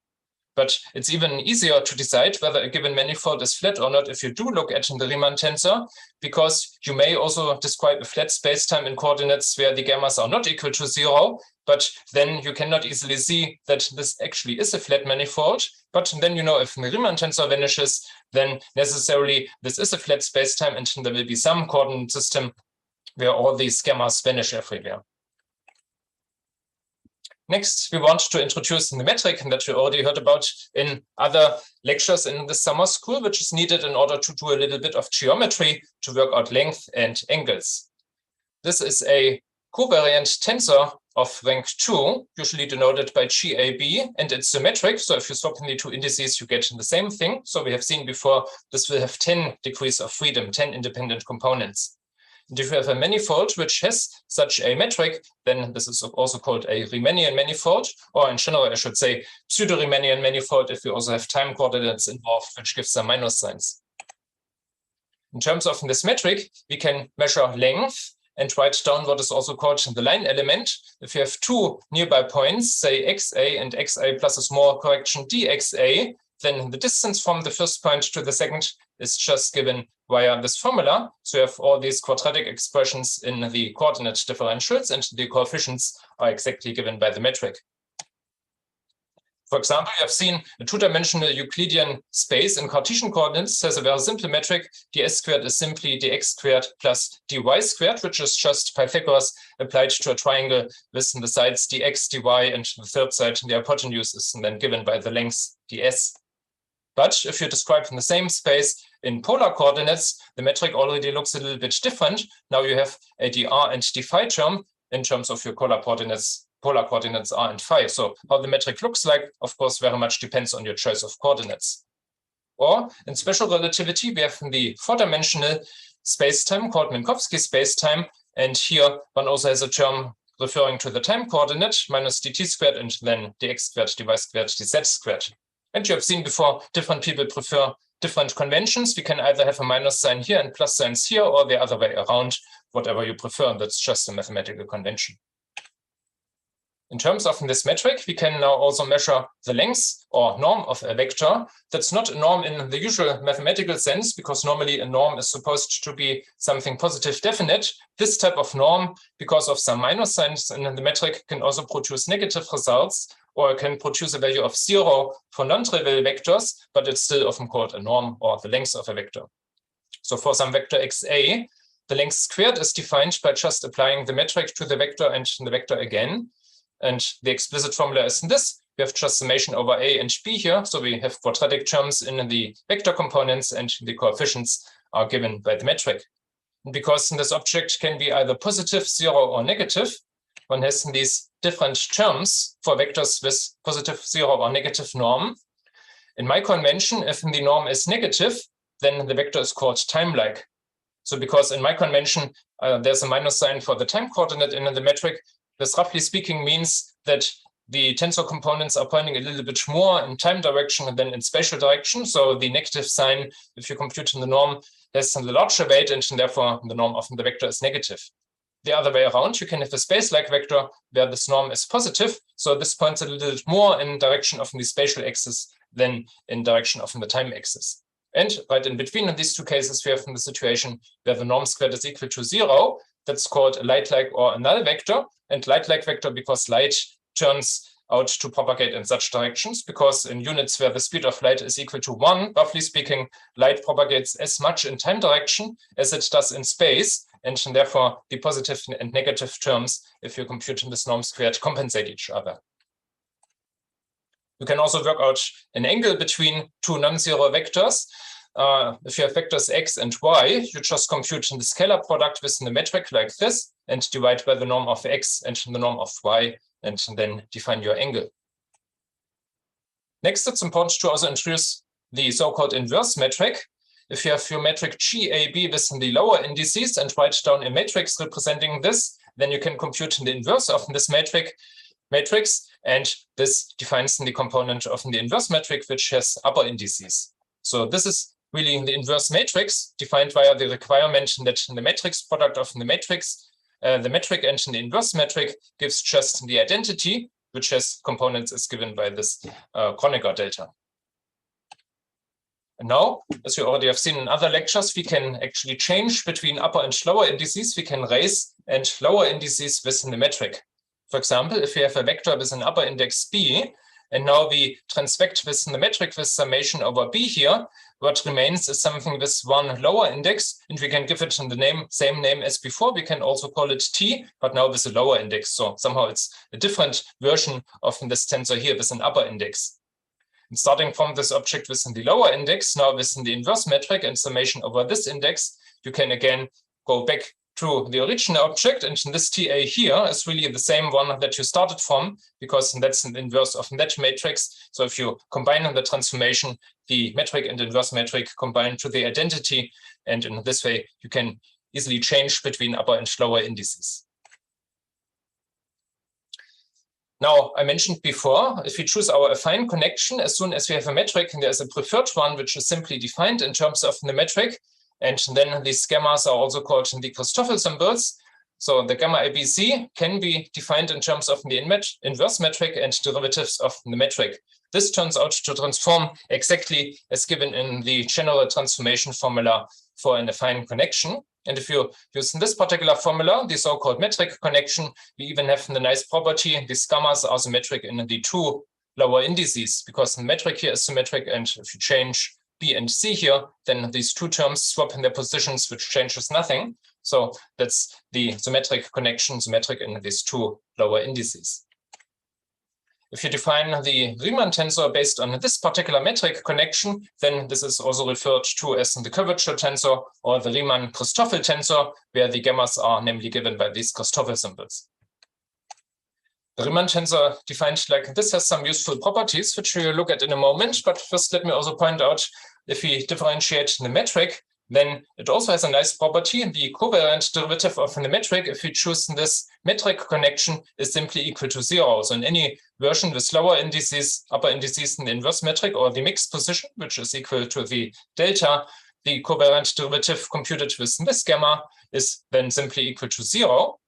[SPEAKER 2] But it's even easier to decide whether a given manifold is flat or not if you do look at the Riemann tensor, because you may also describe a flat spacetime in coordinates where the gammas are not equal to 0, but then you cannot easily see that this actually is a flat manifold. But then you know if the Riemann tensor vanishes, then necessarily this is a flat spacetime, and there will be some coordinate system where all these gammas vanish everywhere. Next, we want to introduce the metric that we already heard about in other lectures in the summer school, which is needed in order to do a little bit of geometry to work out length and angles. This is a covariant tensor of rank 2, usually denoted by GAB, and it's symmetric. So if you swap in the two indices, you get the same thing. So we have seen before, this will have 10 degrees of freedom, 10 independent components. And if you have a manifold which has such a metric, then this is also called a Riemannian manifold, or in general, I should say pseudo-Riemannian manifold if you also have time coordinates involved, which gives some minus signs. In terms of this metric, we can measure length and write down what is also called the line element. If you have two nearby points, say xa and xa plus a small correction dxa, then the distance from the first point to the second is just given via this formula. So you have all these quadratic expressions in the coordinate differentials, and the coefficients are exactly given by the metric. For example, you have seen a two-dimensional Euclidean space in Cartesian coordinates has a very simple metric. ds squared is simply dx squared plus dy squared, which is just Pythagoras applied to a triangle with the sides dx, dy, and the third side, the hypotenuse, is then given by the length ds. But if you describe in the same space in polar coordinates, the metric already looks a little bit different. Now you have a dr and d phi term in terms of your polar coordinates r and phi. So how the metric looks like, of course, very much depends on your choice of coordinates. Or in special relativity, we have the four-dimensional space-time called Minkowski space-time. And here one also has a term referring to the time coordinate, minus dt squared, and then dx squared, dy squared, dz squared. And you have seen before, different people prefer different conventions. We can either have a minus sign here and plus signs here, or the other way around, whatever you prefer. That's just a mathematical convention. In terms of this metric, we can now also measure the length or norm of a vector. That's not a norm in the usual mathematical sense, because normally a norm is supposed to be something positive definite. This type of norm, because of some minus signs in the metric, can also produce negative results, or it can produce a value of 0 for non-trivial vectors, but it's still often called a norm or the length of a vector. So for some vector xa, the length squared is defined by just applying the metric to the vector and the vector again. And the explicit formula is this. We have just summation over a and b here. So we have quadratic terms in the vector components, and the coefficients are given by the metric. And because this object can be either positive, 0, or negative, one has these different terms for vectors with positive, 0, or negative norm. In my convention, if the norm is negative, then the vector is called time-like. So because in my convention, there's a minus sign for the time coordinate in the metric, this roughly speaking means that the tensor components are pointing a little bit more in time direction than in spatial direction. So the negative sign, if you compute in the norm, has the larger weight, and therefore the norm of the vector is negative. The other way around, you can have a space-like vector where this norm is positive. So this points a little bit more in direction of the spatial axis than in direction of the time axis. And right in between these two cases, we have the situation where the norm squared is equal to 0. That's called a light-like or a null vector. And light-like vector because light turns out to propagate in such directions, because in units where the speed of light is equal to 1, roughly speaking, light propagates as much in time direction as it does in space. And therefore, the positive and negative terms, if you compute this norm squared, compensate each other. You can also work out an angle between two non-zero vectors. If you have vectors x and y, you just compute the scalar product within the metric like this, and divide by the norm of x and the norm of y, and then define your angle. Next, it's important to also introduce the so-called inverse metric. If you have your metric GAB within the lower indices and write down a matrix representing this, then you can compute the inverse of this matrix, and this defines the component of the inverse metric, which has upper indices. So this is really the inverse matrix defined via the requirement that the matrix product of the metric and the inverse metric gives just the identity, which has components is given by this Kronecker delta. And now, as you already have seen in other lectures, we can actually change between upper and lower indices. We can raise and lower indices within the metric. For example, if we have a vector with an upper index b, and now we transvect within the metric with summation over b here, what remains is something with one lower index, and we can give it the same name as before. We can also call it t, but now with a lower index. So somehow it's a different version of this tensor here with an upper index. And starting from this object within the lower index, now within the inverse metric and summation over this index, you can again go back to the original object, and this TA here is really the same one that you started from, because that's an inverse of that matrix. So if you combine the transformation, the metric and inverse metric combine to the identity, and in this way you can easily change between upper and lower indices. Now, I mentioned before, if we choose our affine connection, as soon as we have a metric, there's a preferred one, which is simply defined in terms of the metric. And then these gammas are also called the Christoffel symbols. So the gamma ABC can be defined in terms of the inverse metric and derivatives of the metric. This turns out to transform exactly as given in the general transformation formula for an affine connection. And if you use this particular formula, the so-called metric connection, we even have the nice property, these gammas are symmetric in the two lower indices, because the metric here is symmetric, and if you change B and C here, then these two terms swap in their positions, which changes nothing. So that's the symmetric connection, symmetric in these two lower indices. If you define the Riemann tensor based on this particular metric connection, then this is also referred to as the curvature tensor or the Riemann-Christoffel tensor, where the gammas are namely given by these Christoffel symbols. The Riemann tensor defined like this has some useful properties, which we will look at in a moment. But first, let me also point out if we differentiate the metric, then it also has a nice property. The covariant derivative of the metric, if we choose this metric connection, is simply equal to 0. So in any version with lower indices, upper indices in the inverse metric, or the mixed position, which is equal to the delta, the covariant derivative computed with this gamma is then simply equal to 0.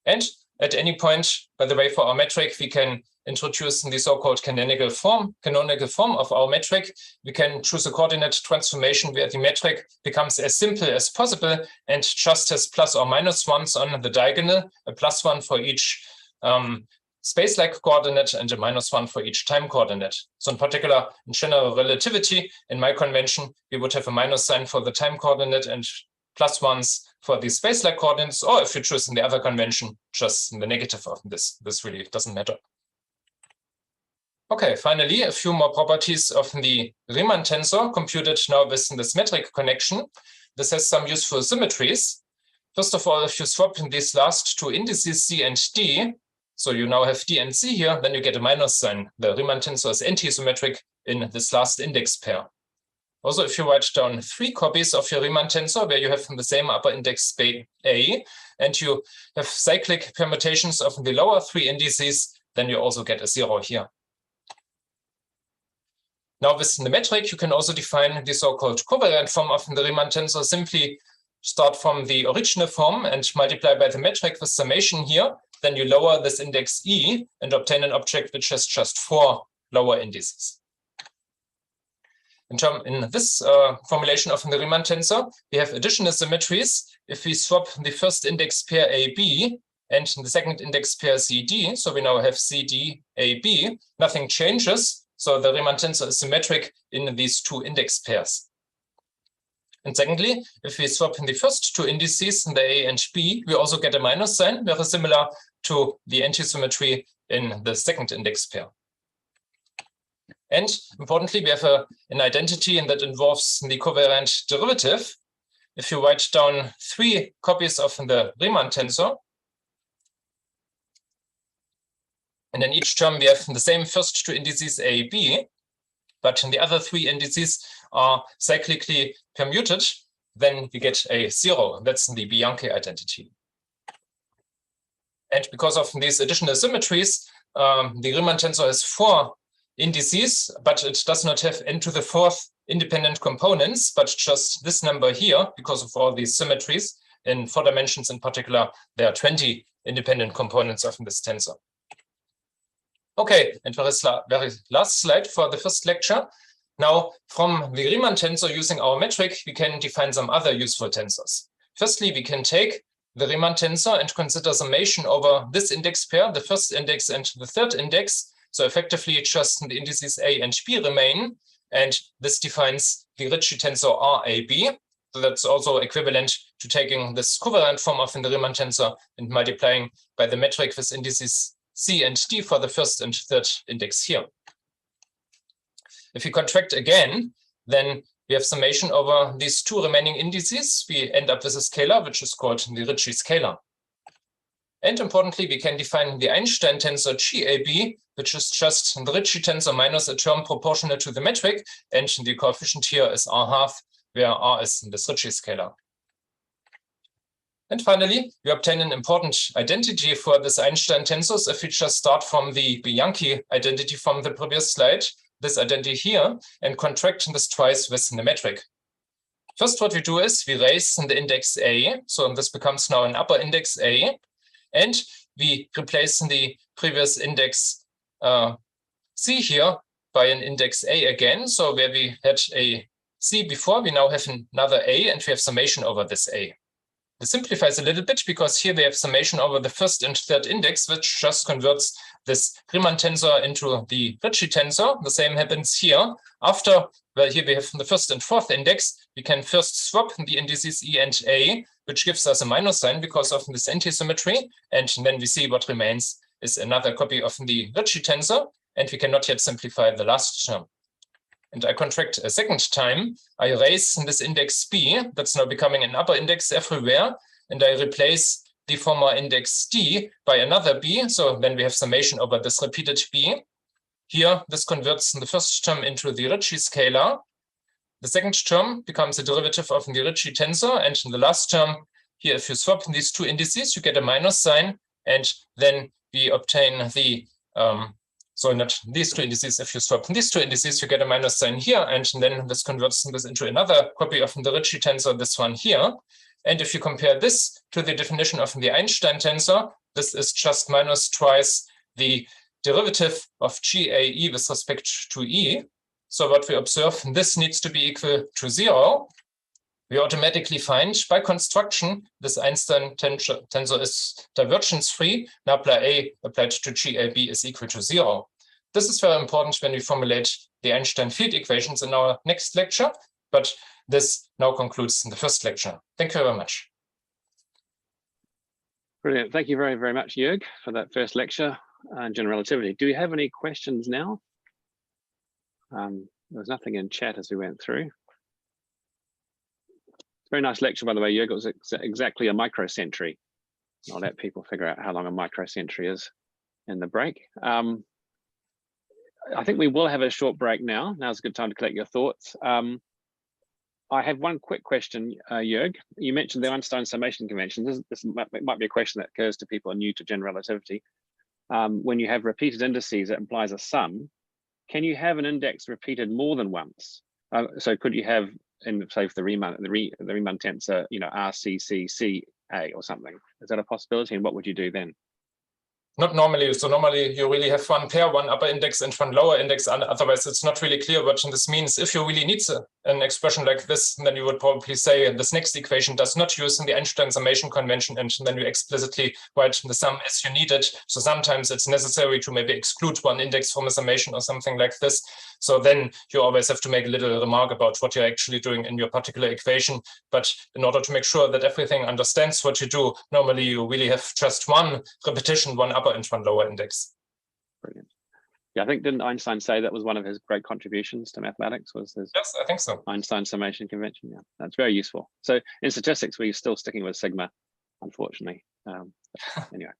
[SPEAKER 2] And at any point, by the way, for our metric, we can introduce the so-called canonical form of our metric. We can choose a coordinate transformation where the metric becomes as simple as possible and just has plus or minus ones on the diagonal, a +1 for each space-like coordinate and a -1 for each time coordinate. So in particular, in general relativity, in my convention, we would have a minus sign for the time coordinate and +1s for the space-like coordinates, or if you choose in the other convention, just in the negative of this. This really doesn't matter. Okay, finally, a few more properties of the Riemann tensor computed now with this metric connection. This has some useful symmetries. First of all, if you swap in these last two indices C and D, so you now have D and C here, then you get a minus sign. The Riemann tensor is anti-symmetric in this last index pair. Also, if you write down 3 copies of your Riemann tensor where you have the same upper index A, and you have cyclic permutations of the lower 3 indices, then you also get a 0 here. Now, with the metric, you can also define the so-called covariant form of the Riemann tensor. Simply start from the original form and multiply by the metric with summation here. Then you lower this index E and obtain an object which has just 4 lower indices. In this formulation of the Riemann tensor, we have additional symmetries. If we swap the first index pair AB and the second index pair CD, so we now have CD, AB, nothing changes. So the Riemann tensor is symmetric in these 2 index pairs. And secondly, if we swap in the first 2 indices, the A and B, we also get a minus sign, very similar to the antisymmetry in the second index pair. And importantly, we have an identity that involves the covariant derivative. If you write down 3 copies of the Riemann tensor, and in each term we have the same first 2 indices A, B, but the other 3 indices are cyclically permuted, then we get a 0. That's the Bianchi identity. And because of these additional symmetries, the Riemann tensor has 4 indices, but it does not have n to the 4th independent components, but just this number here, because of all these symmetries. In 4 dimensions in particular, there are 20 independent components of this tensor. Okay, and very last slide for the first lecture. Now, from the Riemann tensor using our metric, we can define some other useful tensors. Firstly, we can take the Riemann tensor and consider summation over this index pair, the first index and the third index. So effectively, just the indices A and B remain, and this defines the Ricci tensor RAB. So that's also equivalent to taking this covariant form of the Riemann tensor and multiplying by the metric with indices C and D for the first and third index here. If we contract again, then we have summation over these 2 remaining indices. We end up with a scalar, which is called the Ricci scalar. And importantly, we can define the Einstein tensor GAB, which is just the Ricci tensor minus a term proportional to the metric, and the coefficient here is R half, where R is this Ricci scalar. And finally, we obtain an important identity for this Einstein tensors if we just start from the Bianchi identity from the previous slide, this identity here, and contract this twice with the metric. First, what we do is we raise the index A, so this becomes now an upper index A, and we replace the previous index C here by an index A again. So where we had a C before, we now have another A, and we have summation over this A. This simplifies a little bit because here we have summation over the first and third index, which just converts this Riemann tensor into the Ricci tensor. The same happens here. After, well, here we have the first and fourth index, we can first swap the indices E and A, which gives us a minus sign because of this antisymmetry. And then we see what remains is another copy of the Ricci tensor, and we cannot yet simplify the last term. And I contract a second time. I raise this index B, that's now becoming an upper index everywhere, and I replace the former index D by another B. So then we have summation over this repeated B. Here, this converts the first term into the Ricci scalar. The second term becomes a derivative of the Ricci tensor. And in the last term, here, if you swap these two indices, you get a minus sign. And then we obtain the, so not these two indices, if you swap these two indices, you get a minus sign here. And then this converts this into another copy of the Ricci tensor, this one here. And if you compare this to the definition of the Einstein tensor, this is just minus twice the derivative of GAE with respect to E. So what we observe, this needs to be equal to 0. We automatically find by construction, this Einstein tensor is divergence-free. Nabla A applied to GAB is equal to 0. This is very important when we formulate the Einstein field equations in our next lecture, but this now concludes the first lecture. Thank you very much.
[SPEAKER 1] Brilliant. Thank you very, very much, Jörg, for that first lecture on general relativity. Do we have any questions now? There was nothing in chat as we went through. Very nice lecture, by the way, Jörg. It was exactly a microcentury. I'll let people figure out how long a microcentury is in the break. I think we will have a short break now. Now's a good time to collect your thoughts. I have one quick question, Jörg. You mentioned the Einstein summation convention. This might be a question that occurs to people new to general relativity. When you have repeated indices, it implies a sum. Can you have an index repeated more than once? So could you have, in say for the Riemann tensor, you know, RCCCA or something? Is that a possibility? And what would you do then?
[SPEAKER 2] Not normally. So normally you really have one pair, one upper index and one lower index. Otherwise, it's not really clear what this means. If you really need an expression like this, then you would probably say this next equation does not use in the Einstein summation convention, and then you explicitly write the sum as you need it. So sometimes it's necessary to maybe exclude one index from a summation or something like this. So then you always have to make a little remark about what you're actually doing in your particular equation. But in order to make sure that everything understands what you do, normally you really have just one repetition, one upper and one lower index.
[SPEAKER 1] Brilliant. Yeah, I think, didn't Einstein say that was one of his great contributions to mathematics, was his
[SPEAKER 2] Yes, I think so.
[SPEAKER 1] Einstein summation convention? Yeah, that's very useful. So in statistics, we're still sticking with sigma, unfortunately. Anyway,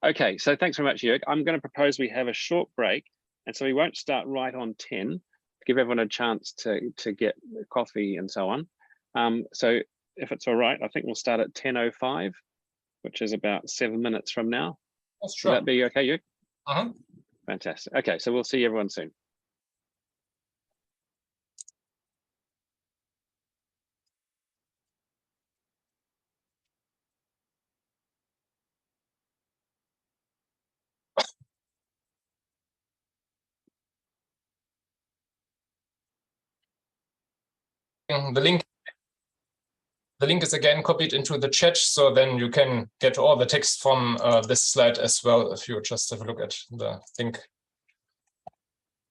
[SPEAKER 1] okay, so thanks very much, Jörg. I'm going to propose we have a short break, and so we won't start right on 10, to give everyone a chance to get coffee and so on. So if it's all right, I think we'll start at 10:05, which is about 7 minutes from now.
[SPEAKER 2] That's true.
[SPEAKER 1] Would that be okay, Jörg?
[SPEAKER 2] Uh-huh.
[SPEAKER 1] Fantastic. Okay, so we'll see everyone soon.
[SPEAKER 2] The link is again copied into the chat, so then you can get all the text from this slide as well if you just have a look at the link.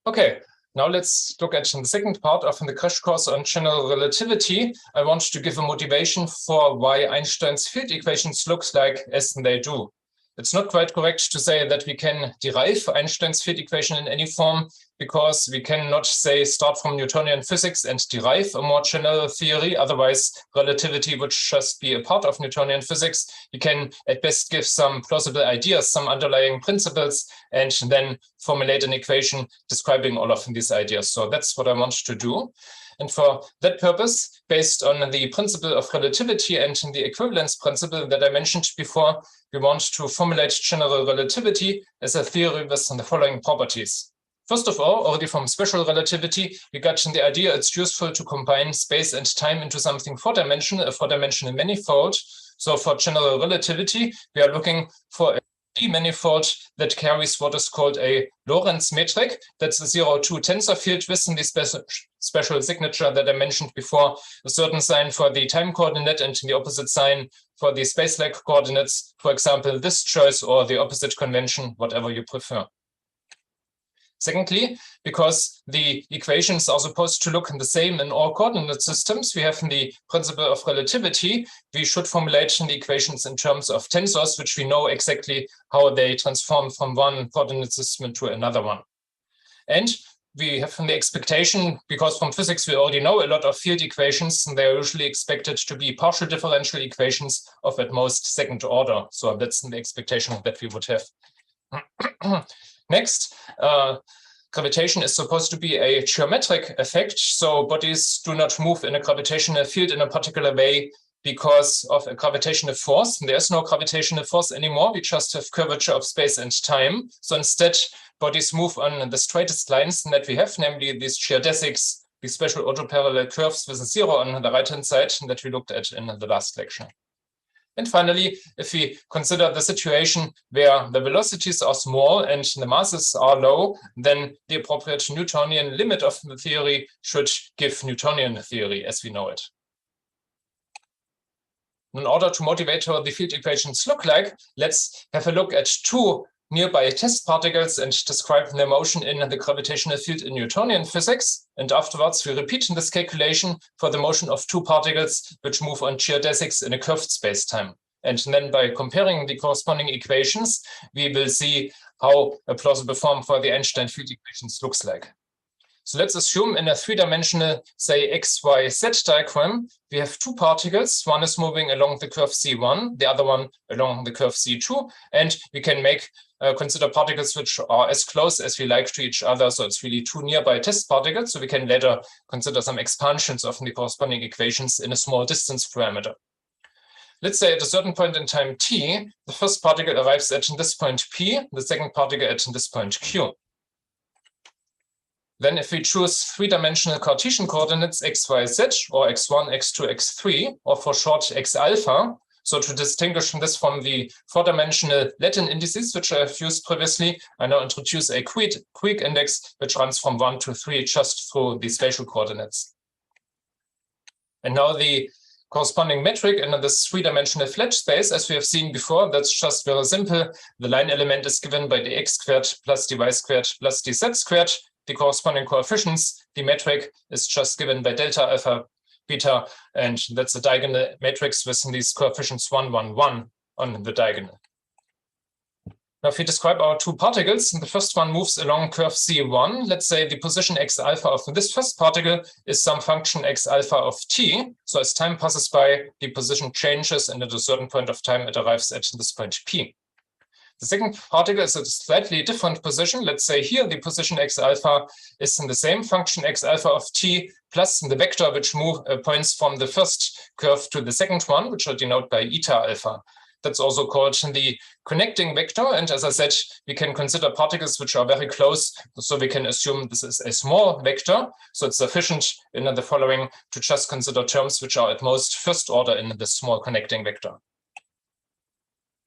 [SPEAKER 2] Okay, now let's look at the second part of the crash course on general relativity. I want to give a motivation for why Einstein's field equations look like as they do. It's not quite correct to say that we can derive Einstein's field equation in any form, because we cannot say start from Newtonian physics and derive a more general theory. Otherwise, relativity would just be a part of Newtonian physics. You can at best give some plausible ideas, some underlying principles, and then formulate an equation describing all of these ideas. So that's what I want to do. And for that purpose, based on the principle of relativity and the equivalence principle that I mentioned before, we want to formulate general relativity as a theory with the following properties. First of all, already from special relativity, we got the idea it's useful to combine space and time into something four-dimensional, a four-dimensional manifold. So for general relativity, we are looking for a D-manifold that carries what is called a Lorentz metric. That's a 0,2 tensor field with the special signature that I mentioned before, a certain sign for the time coordinate and the opposite sign for the space-like coordinates. For example, this choice or the opposite convention, whatever you prefer. Secondly, because the equations are supposed to look the same in all coordinate systems, we have the principle of relativity. We should formulate the equations in terms of tensors, which we know exactly how they transform from one coordinate system to another one. And we have the expectation, because from physics we already know a lot of field equations, and they are usually expected to be partial differential equations of at most second order. So that's the expectation that we would have. Next, gravitation is supposed to be a geometric effect, so bodies do not move in a gravitational field in a particular way because of a gravitational force. There's no gravitational force anymore. We just have curvature of space and time. So instead, bodies move on the straightest lines that we have, namely these geodesics, these special autoparallel curves with a zero on the right-hand side that we looked at in the last lecture. And finally, if we consider the situation where the velocities are small and the masses are low, then the appropriate Newtonian limit of the theory should give Newtonian theory as we know it. In order to motivate how the field equations look like, let's have a look at two nearby test particles and describe their motion in the gravitational field in Newtonian physics. And afterwards, we repeat this calculation for the motion of two particles which move on geodesics in a curved space-time. And then by comparing the corresponding equations, we will see how a plausible form for the Einstein field equations looks like. So let's assume in a three-dimensional, say, x, y, z diagram, we have two particles. One is moving along the curve C1, the other one along the curve C2. And we can consider particles which are as close as we like to each other. So it's really two nearby test particles. So we can later consider some expansions of the corresponding equations in a small distance parameter. Let's say at a certain point in time t, the first particle arrives at this point P, the second particle at this point Q. Then if we choose three-dimensional Cartesian coordinates x, y, z, or x1, x2, x3, or for short x alpha, so to distinguish this from the four-dimensional Latin indices, which I've used previously, I now introduce a quick index, which runs from 1 to 3 just through the spatial coordinates. And now the corresponding metric in this three-dimensional flat space, as we have seen before, that's just very simple. The line element is given by the x squared plus dy squared plus dz squared. The corresponding coefficients, the metric is just given by delta alpha beta, and that's a diagonal matrix with these coefficients 1, 1, 1 on the diagonal. Now, if we describe our two particles, the first one moves along curve C1. Let's say the position x alpha of this first particle is some function x alpha of t. So as time passes by, the position changes, and at a certain point of time, it arrives at this point P. The second particle is at a slightly different position. Let's say here the position x alpha is in the same function x alpha of t plus the vector which points from the first curve to the second one, which I'll denote by eta alpha. That's also called the connecting vector. And as I said, we can consider particles which are very close. So we can assume this is a small vector. So it's sufficient in the following to just consider terms which are at most first order in the small connecting vector.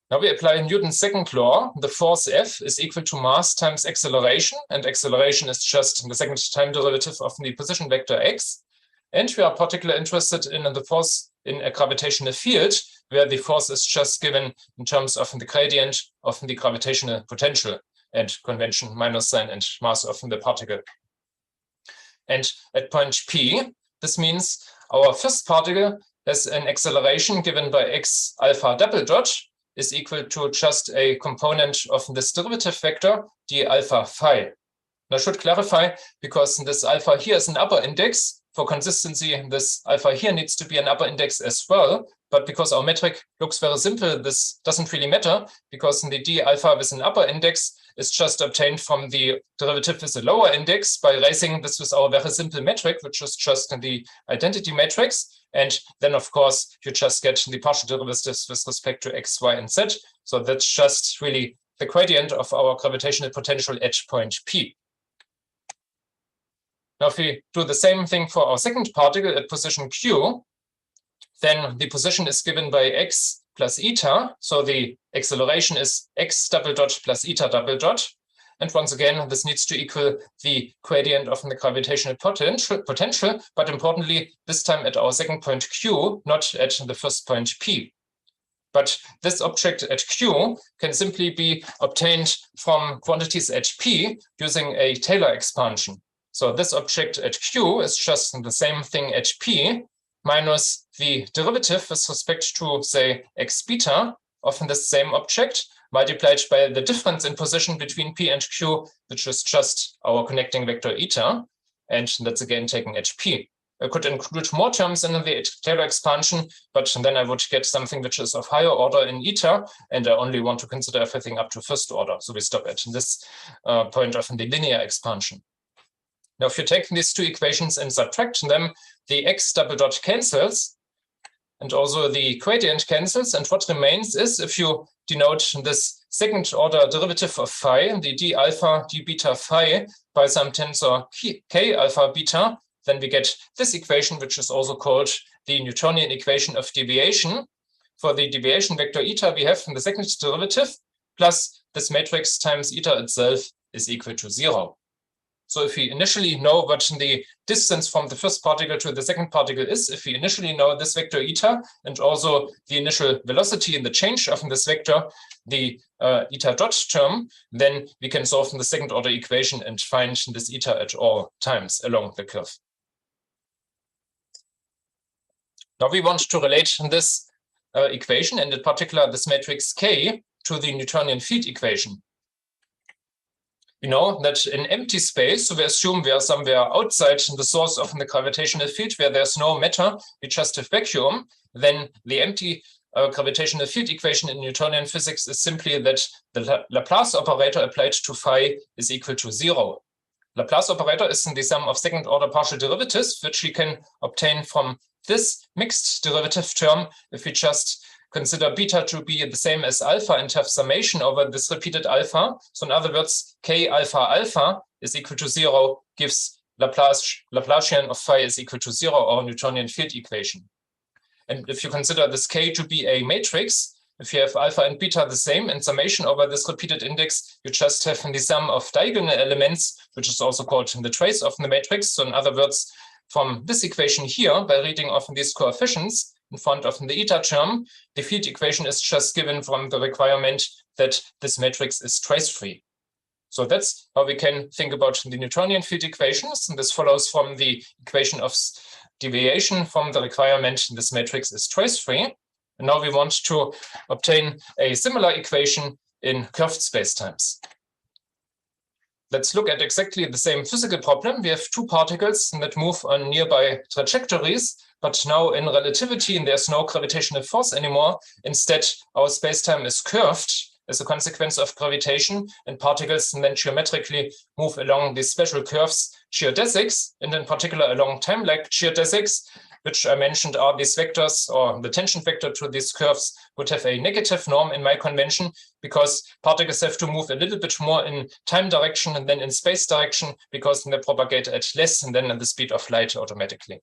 [SPEAKER 2] Now we apply Newton's second law. The force F is equal to mass times acceleration, and acceleration is just the second time derivative of the position vector x. And we are particularly interested in the force in a gravitational field, where the force is just given in terms of the gradient of the gravitational potential and convention minus sign and mass of the particle. And at point P, this means our first particle has an acceleration given by x alpha double dot, is equal to just a component of this derivative vector, d alpha phi. And I should clarify, because this alpha here is an upper index, for consistency, this alpha here needs to be an upper index as well. But because our metric looks very simple, this doesn't really matter, because the d alpha with an upper index is just obtained from the derivative with a lower index by raising this with our very simple metric, which is just the identity matrix. And then, of course, you just get the partial derivatives with respect to x, y, and z. So that's just really the gradient of our gravitational potential at point P. Now, if we do the same thing for our second particle at position Q, then the position is given by x plus eta. So the acceleration is x double dot plus eta double dot. And once again, this needs to equal the gradient of the gravitational potential, but importantly, this time at our second point Q, not at the first point P. But this object at Q can simply be obtained from quantities at P using a Taylor expansion. So this object at Q is just the same thing at P minus the derivative with respect to, say, x beta of the same object, multiplied by the difference in position between P and Q, which is just our connecting vector eta, and that's again taken at P. I could include more terms in the Taylor expansion, but then I would get something which is of higher order in eta, and I only want to consider everything up to first order. So we stop at this point of the linear expansion. Now, if you take these two equations and subtract them, the x double dot cancels, and also the gradient cancels. And what remains is, if you denote this second order derivative of phi, the d alpha d beta phi, by some tensor k alpha beta, then we get this equation, which is also called the Newtonian equation of deviation. For the deviation vector eta, we have the second derivative plus this matrix times eta itself is equal to 0. So if we initially know what the distance from the first particle to the second particle is, if we initially know this vector eta and also the initial velocity in the change of this vector, the eta dot term, then we can solve the second order equation and find this eta at all times along the curve. Now we want to relate this equation, and in particular this matrix K, to the Newtonian field equation. We know that in empty space, so we assume we are somewhere outside the source of the gravitational field where there's no matter, we just have vacuum, then the empty gravitational field equation in Newtonian physics is simply that the Laplace operator applied to phi is equal to 0. Laplace operator is the sum of second order partial derivatives, which we can obtain from this mixed derivative term if we just consider beta to be the same as alpha and have summation over this repeated alpha. So in other words, k alpha alpha is equal to 0 gives Laplacian of phi is equal to 0, or Newtonian field equation. And if you consider this k to be a matrix, if you have alpha and beta the same and summation over this repeated index, you just have the sum of diagonal elements, which is also called the trace of the matrix. So in other words, from this equation here, by reading off these coefficients in front of the eta term, the field equation is just given from the requirement that this matrix is trace-free. So that's how we can think about the Newtonian field equations. And this follows from the equation of deviation from the requirement this matrix is trace-free. And now we want to obtain a similar equation in curved spacetimes. Let's look at exactly the same physical problem. We have two particles that move on nearby trajectories, but now in relativity, there's no gravitational force anymore. Instead, our spacetime is curved as a consequence of gravitation, and particles then geometrically move along these special curves, geodesics, and in particular along time-like geodesics, which I mentioned are these vectors, or the tangent vector to these curves would have a negative norm in my convention, because particles have to move a little bit more in time direction and then in space direction, because they propagate at less and then at the speed of light automatically.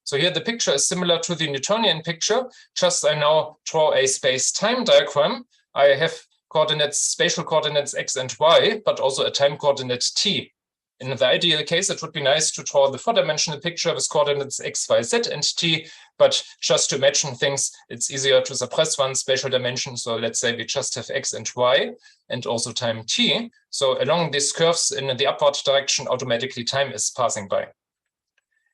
[SPEAKER 2] So here the picture is similar to the Newtonian picture, just I now draw a space-time diagram. I have coordinates, spatial coordinates x and y, but also a time coordinate t. In the ideal case, it would be nice to draw the four-dimensional picture with coordinates x, y, z, and t, but just to imagine things, it's easier to suppress one spatial dimension. So let's say we just have x and y, and also time t. So along these curves in the upward direction, automatically time is passing by.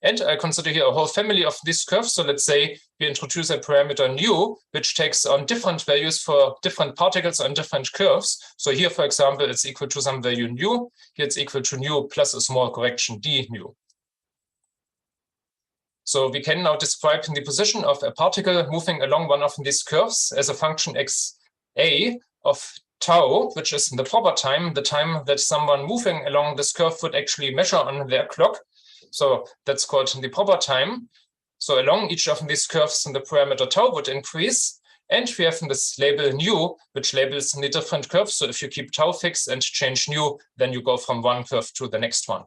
[SPEAKER 2] And I consider here a whole family of these curves. So let's say we introduce a parameter nu, which takes on different values for different particles on different curves. So here, for example, it's equal to some value nu. Here it's equal to nu plus a small correction d nu. So we can now describe the position of a particle moving along one of these curves as a function xa of tau, which is the proper time, the time that someone moving along this curve would actually measure on their clock. So that's called the proper time. So along each of these curves, the parameter tau would increase. And we have this label nu, which labels the different curves. So if you keep tau fixed and change nu, then you go from one curve to the next one.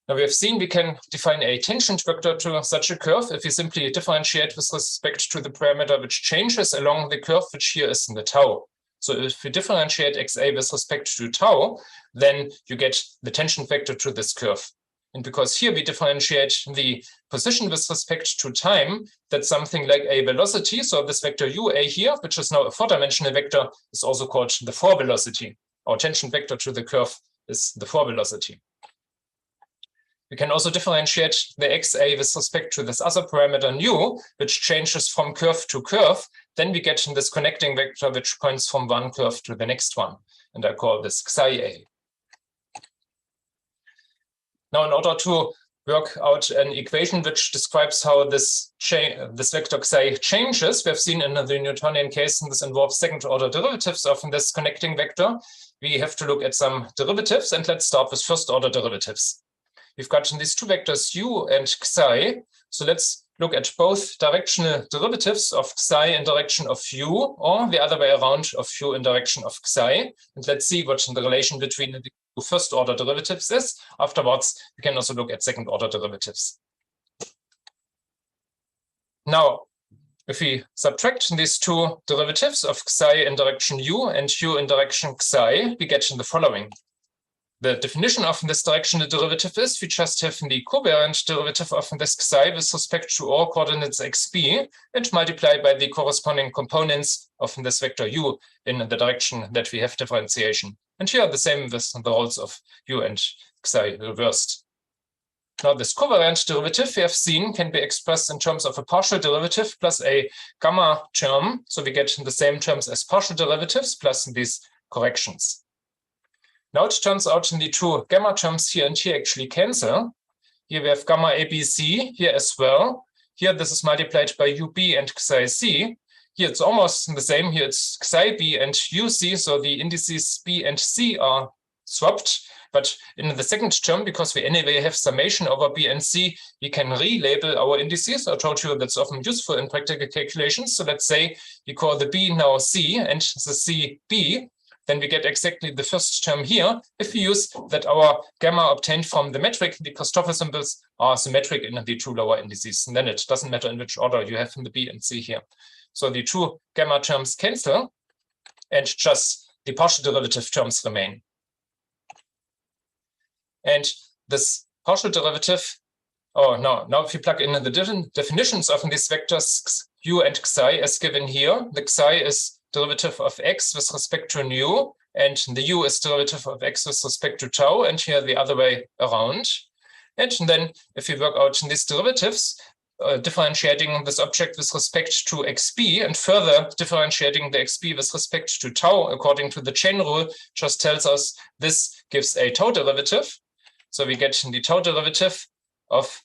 [SPEAKER 2] Now we have seen we can define a tangent vector to such a curve if we simply differentiate with respect to the parameter which changes along the curve, which here is in the tau. So if we differentiate xa with respect to tau, then you get the tangent vector to this curve. And because here we differentiate the position with respect to time, that's something like a velocity. So this vector ua here, which is now a four-dimensional vector, is also called the four velocity. Our tangent vector to the curve is the four velocity. We can also differentiate the xa with respect to this other parameter nu, which changes from curve to curve. Then we get this connecting vector, which points from one curve to the next one. And I call this xia. Now, in order to work out an equation which describes how this vector xi changes. We have seen in the Newtonian case, and this involves second-order derivatives of this connecting vector. We have to look at some derivatives, and let's start with first-order derivatives. We've got these two vectors u and xi. So let's look at both directional derivatives of xi in direction of u, or the other way around, of u in direction of xi. And let's see what the relation between the two first-order derivatives is. Afterwards, we can also look at second-order derivatives. Now, if we subtract these two derivatives of xi in direction u and u in direction xi, we get the following. The definition of this directional derivative is we just have the covariant derivative of this xi with respect to all coordinates xp and multiply by the corresponding components of this vector u in the direction that we have differentiation. And here the same with the roles of u and xi reversed. Now this covariant derivative we have seen can be expressed in terms of a partial derivative plus a gamma term. So we get the same terms as partial derivatives plus these corrections. Now it turns out the two gamma terms here and here actually cancel. Here we have gamma ABC here as well. Here this is multiplied by UB and xi c. Here it's almost the same. Here it's xi b and UC. So the indices B and C are swapped. But in the second term, because we anyway have summation over B and C, we can relabel our indices. I told you that's often useful in practical calculations. So let's say we call the B now C and the C B. Then we get exactly the first term here if we use that our gamma obtained from the metric, the Christoffel symbols are symmetric in the two lower indices. And then it doesn't matter in which order you have in the B and C here. So the two gamma terms cancel and just the partial derivative terms remain. And this partial derivative, now if you plug in the different definitions of these vectors u and xi as given here, the xi is derivative of x with respect to nu, and the u is derivative of x with respect to tau, and here the other way around. And then if we work out these derivatives, differentiating this object with respect to xp and further differentiating the xp with respect to tau according to the chain rule just tells us this gives a tau derivative. So we get the tau derivative of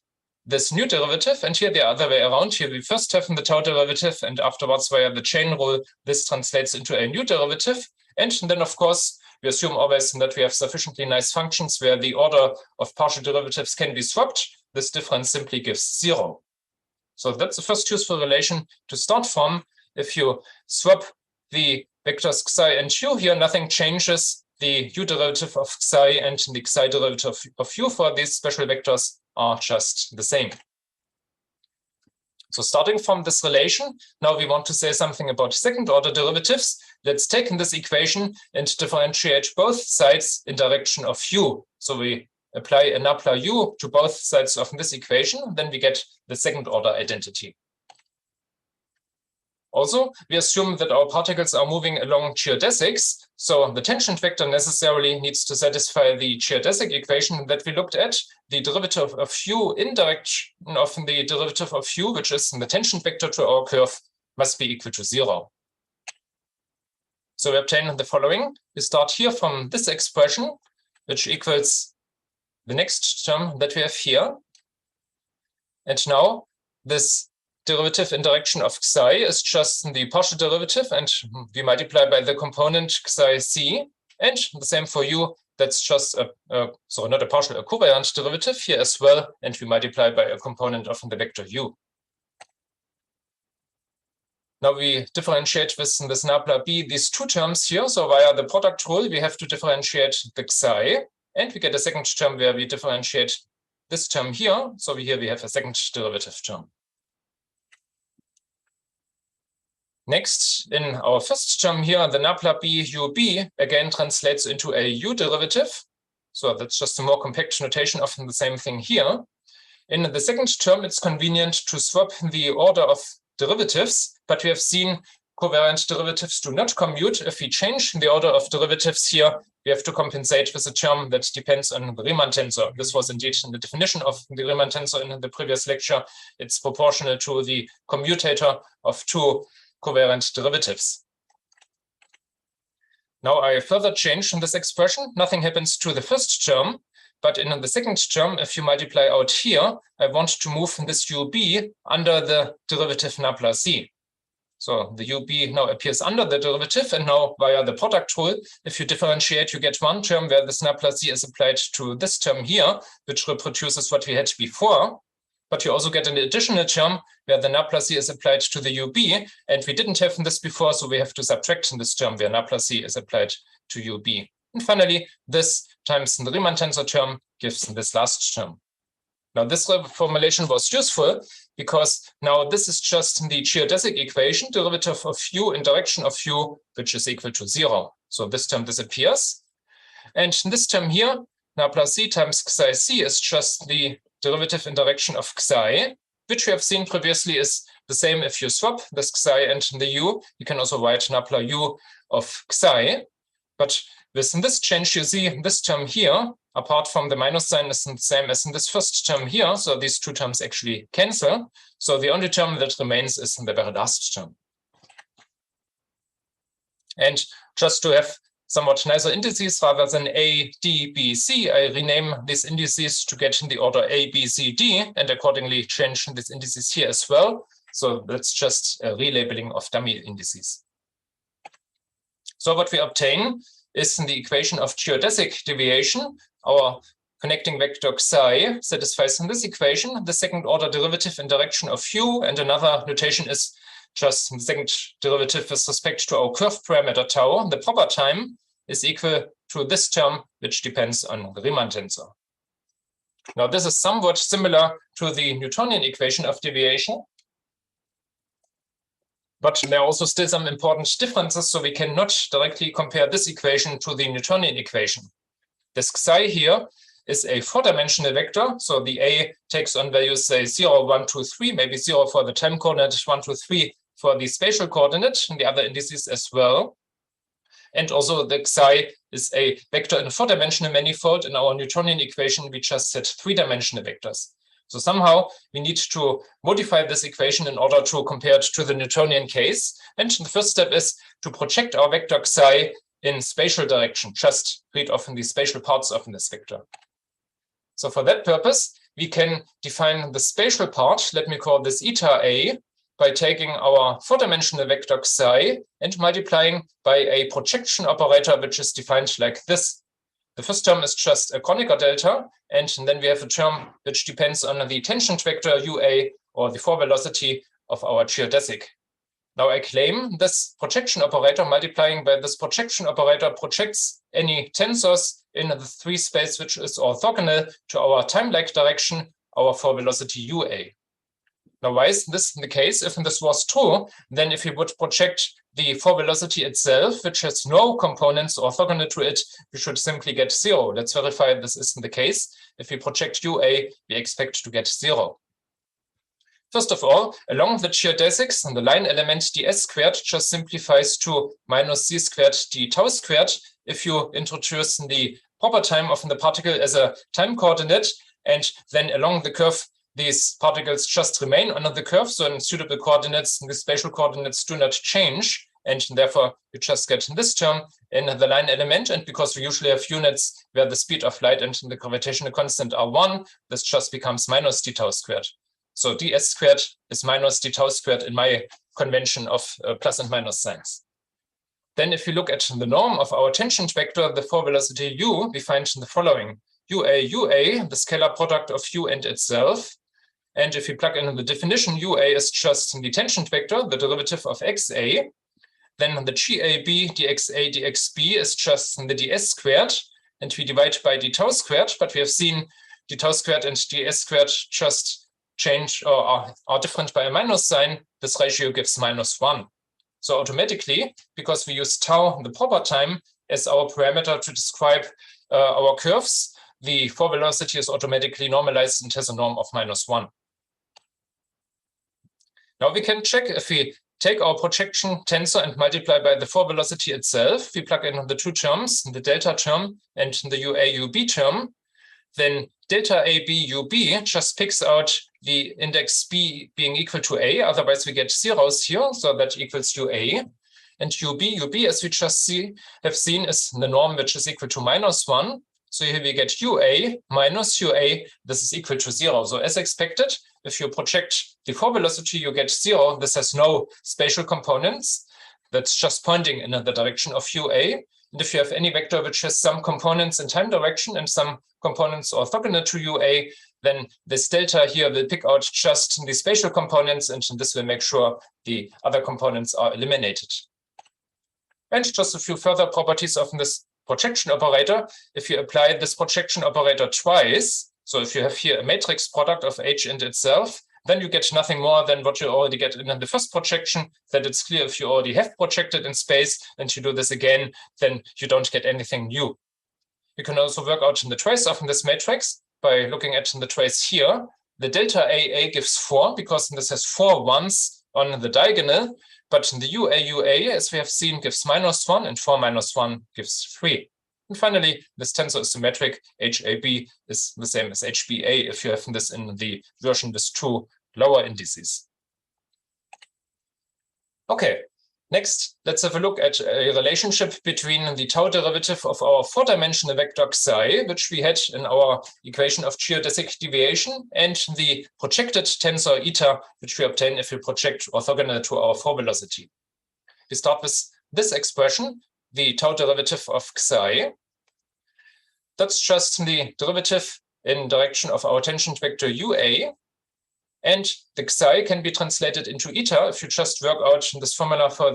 [SPEAKER 2] this new derivative, and here the other way around. Here we first have the tau derivative, and afterwards via the chain rule, this translates into a new derivative. And then, of course, we assume always that we have sufficiently nice functions where the order of partial derivatives can be swapped. This difference simply gives 0. So that's the first useful relation to start from. If you swap the vectors xi and u here, nothing changes. The u derivative of xi and the xi derivative of u for these special vectors are just the same. So starting from this relation, now we want to say something about second order derivatives. Let's take this equation and differentiate both sides in direction of u. So we apply a nabla u to both sides of this equation, then we get the second order identity. Also, we assume that our particles are moving along geodesics, so the tangent vector necessarily needs to satisfy the geodesic equation that we looked at. The derivative of u in direction of the derivative of u, which is the tangent vector to our curve, must be equal to 0. So we obtain the following. We start here from this expression, which equals the next term that we have here. And now this derivative in direction of xi is just the partial derivative, and we multiply by the component xi c. And the same for u, that's just so not a partial, a covariant derivative here as well, and we multiply by a component of the vector u. Now we differentiate with this nabla b these two terms here. So via the product rule, we have to differentiate the xi, and we get a second term where we differentiate this term here. So here we have a second derivative term. Next, in our first term here, the nabla b ub again translates into a u derivative. So that's just a more compact notation of the same thing here. In the second term, it's convenient to swap the order of derivatives, but we have seen covariant derivatives do not commute. If we change the order of derivatives here, we have to compensate with a term that depends on the Riemann tensor. This was indeed in the definition of the Riemann tensor in the previous lecture. It's proportional to the commutator of two covariant derivatives. Now I further change in this expression. Nothing happens to the first term. But in the second term, if you multiply out here, I want to move this UB under the derivative Laplace. So the UB now appears under the derivative, and now via the product rule, if you differentiate, you get one term where this Laplace is applied to this term here, which reproduces what we had before. But you also get an additional term where the Laplace is applied to the UB, and we didn't have this before, so we have to subtract this term where Laplace is applied to UB. And finally, this times the Riemann tensor term gives this last term. Now, this formulation was useful because now this is just the geodesic equation, derivative of u in direction of u, which is equal to 0. So this term disappears. And this term here, Laplace times psi c, is just the derivative in direction of psi, which we have seen previously is the same if you swap this psi and the u. You can also write Nabla u of psi. But with this change, you see this term here, apart from the minus sign, is the same as in this first term here. So these two terms actually cancel. So the only term that remains is the very last term. And just to have somewhat nicer indices rather than A, D, B, C, I rename these indices to get in the order A, B, C, D, and accordingly change these indices here as well. So that's just a relabeling of dummy indices. So what we obtain is in the equation of geodesic deviation. Our connecting vector psi satisfies in this equation the second order derivative in direction of u, and another notation is just the second derivative with respect to our curve parameter tau. The proper time is equal to this term, which depends on the Riemann tensor. Now, this is somewhat similar to the Newtonian equation of deviation, but there are also still some important differences, so we cannot directly compare this equation to the Newtonian equation. This psi here is a four-dimensional vector, so the A takes on values, say, 0, 1, 2, 3, maybe 0 for the time coordinate, 1, 2, 3 for the spatial coordinate, and the other indices as well. And also the psi is a vector in a four-dimensional manifold. In our Newtonian equation, we just set three-dimensional vectors. So somehow we need to modify this equation in order to compare it to the Newtonian case. And the first step is to project our vector psi in spatial direction, just read off in the spatial parts of this vector. So for that purpose, we can define the spatial part, let me call this eta A, by taking our four-dimensional vector psi and multiplying by a projection operator, which is defined like this. The first term is just a Kronecker delta, and then we have a term which depends on the tangent vector UA, or the four velocity of our geodesic. Now I claim this projection operator multiplying by this projection operator projects any tensors in the three space which is orthogonal to our time-like direction, our four velocity UA. Now, why is this the case? If this was true, then if we would project the four velocity itself, which has no components orthogonal to it, we should simply get 0. Let's verify this isn't the case. If we project UA, we expect to get 0. First of all, along the geodesics, the line element ds squared just simplifies to minus c squared d tau squared if you introduce the proper time of the particle as a time coordinate, and then along the curve, these particles just remain under the curve. So in suitable coordinates, the spatial coordinates do not change. And therefore, you just get this term in the line element. And because we usually have units where the speed of light and the gravitational constant are 1, this just becomes minus d tau squared. So ds squared is minus d tau squared in my convention of plus and minus signs. Then if you look at the norm of our tangent vector, the four velocity u, we find the following. UA, the scalar product of u and itself. And if you plug in the definition, UA is just the tangent vector, the derivative of XA. Then the GAB, dXA, dXB is just the ds squared. And we divide by d tau squared, but we have seen d tau squared and ds squared just change or are different by a minus sign. This ratio gives -1. So automatically, because we use tau, the proper time, as our parameter to describe our curves, the four velocity is automatically normalized and has a norm of -1. Now we can check if we take our projection tensor and multiply by the four velocity itself. We plug in the two terms, the delta term and the UA-UB term. Then delta AB-UB just picks out the index B being equal to A. Otherwise, we get zeros here, so that equals UA. And UB, as we just have seen, is the norm which is equal to -1. So here we get UA minus UA. This is equal to 0. So as expected, if you project the 4 velocity, you get 0. This has no spatial components. That's just pointing in the direction of UA. And if you have any vector which has some components in time direction and some components orthogonal to UA, then this delta here will pick out just the spatial components, and this will make sure the other components are eliminated. And just a few further properties of this projection operator. If you apply this projection operator twice, so if you have here a matrix product of H and itself, then you get nothing more than what you already get in the first projection, that it's clear if you already have projected in space and you do this again, then you don't get anything new. You can also work out in the trace of this matrix by looking at the trace here. The delta AA gives 4 because this has 4 ones on the diagonal, but the UA, as we have seen, gives -1 and 4 minus 1 gives 3. And finally, this tensor is symmetric. HAB is the same as HBA if you have this in the version with 2 lower indices. Okay, next, let's have a look at a relationship between the tau derivative of our 4-dimensional vector xi, which we had in our equation of geodesic deviation, and the projected tensor eta, which we obtain if we project orthogonal to our 4 velocity. We start with this expression, the tau derivative of xi. That's just the derivative in direction of our tangent vector UA. And the xi can be translated into eta. If you just work out this formula for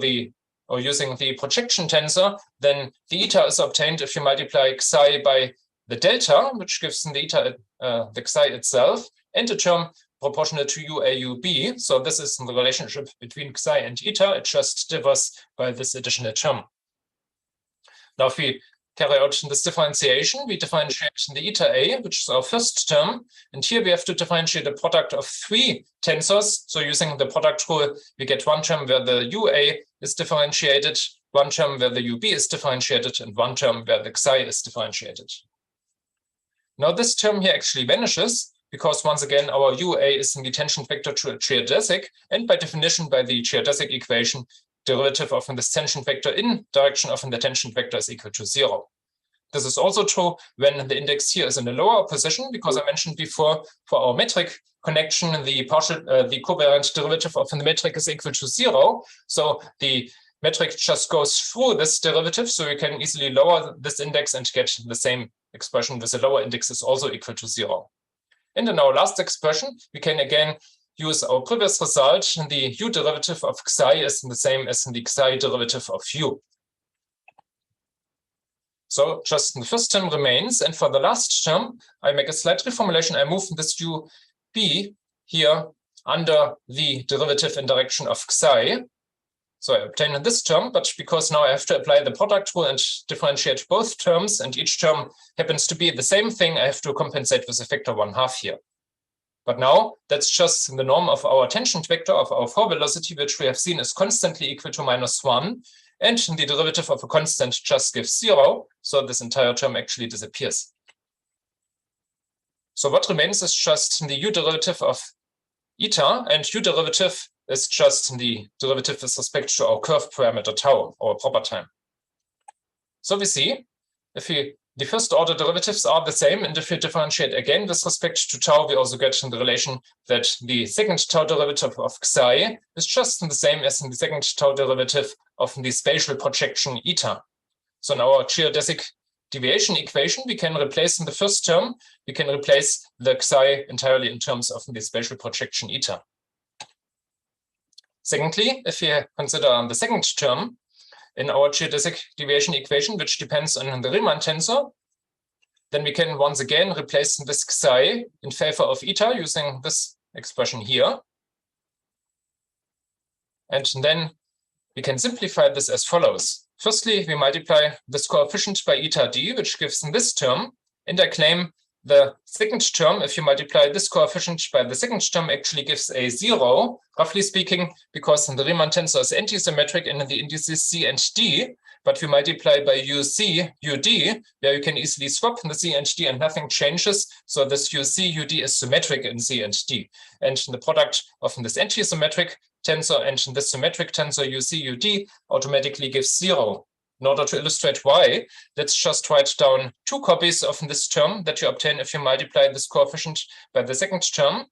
[SPEAKER 2] using the projection tensor, then the eta is obtained if you multiply xi by the delta, which gives the eta, the xi itself, and a term proportional to UAUB. So this is the relationship between xi and eta. It just differs by this additional term. Now, if we carry out this differentiation, we differentiate the eta A, which is our first term. And here we have to differentiate a product of 3 tensors. So using the product rule, we get one term where the UA is differentiated, one term where the UB is differentiated, and one term where the xi is differentiated. Now this term here actually vanishes because once again, our UA is in the tangent vector to a geodesic, and by definition, by the geodesic equation, derivative of this tangent vector in direction of the tangent vector is equal to 0. This is also true when the index here is in a lower position, because I mentioned before for our metric connection, the covariant derivative of the metric is equal to 0. So the metric just goes through this derivative, so you can easily lower this index and get the same expression with the lower index is also equal to 0. And in our last expression, we can again use our previous result. The u derivative of xi is the same as the xi derivative of u. So just the first term remains. And for the last term, I make a slight reformulation. I move this ub here under the derivative in direction of xi. So I obtain this term, but because now I have to apply the product rule and differentiate both terms, and each term happens to be the same thing, I have to compensate with a factor 1/2 here. But now that's just the norm of our tangent vector of our 4 velocity, which we have seen is constantly equal to -1. And the derivative of a constant just gives 0. So this entire term actually disappears. So what remains is just the u derivative of eta, and u derivative is just the derivative with respect to our curve parameter tau, our proper time. So we see if the first order derivatives are the same, and if we differentiate again with respect to tau, we also get the relation that the second tau derivative of xi is just the same as in the second tau derivative of the spatial projection eta. So in our geodesic deviation equation, we can replace in the first term, we can replace the xi entirely in terms of the spatial projection eta. Secondly, if we consider the second term in our geodesic deviation equation, which depends on the Riemann tensor, then we can once again replace this xi in favor of eta using this expression here. And then we can simplify this as follows. Firstly, we multiply this coefficient by eta d, which gives this term, and I claim the second term, if you multiply this coefficient by the second term, actually gives a 0, roughly speaking, because the Riemann tensor is antisymmetric in the indices c and d, but we multiply by uc, ud, where you can easily swap the c and d and nothing changes. So this uc, ud is symmetric in c and d. And the product of this antisymmetric tensor and this symmetric tensor uc, ud automatically gives 0. In order to illustrate why, let's just write down 2 copies of this term that you obtain if you multiply this coefficient by the second term.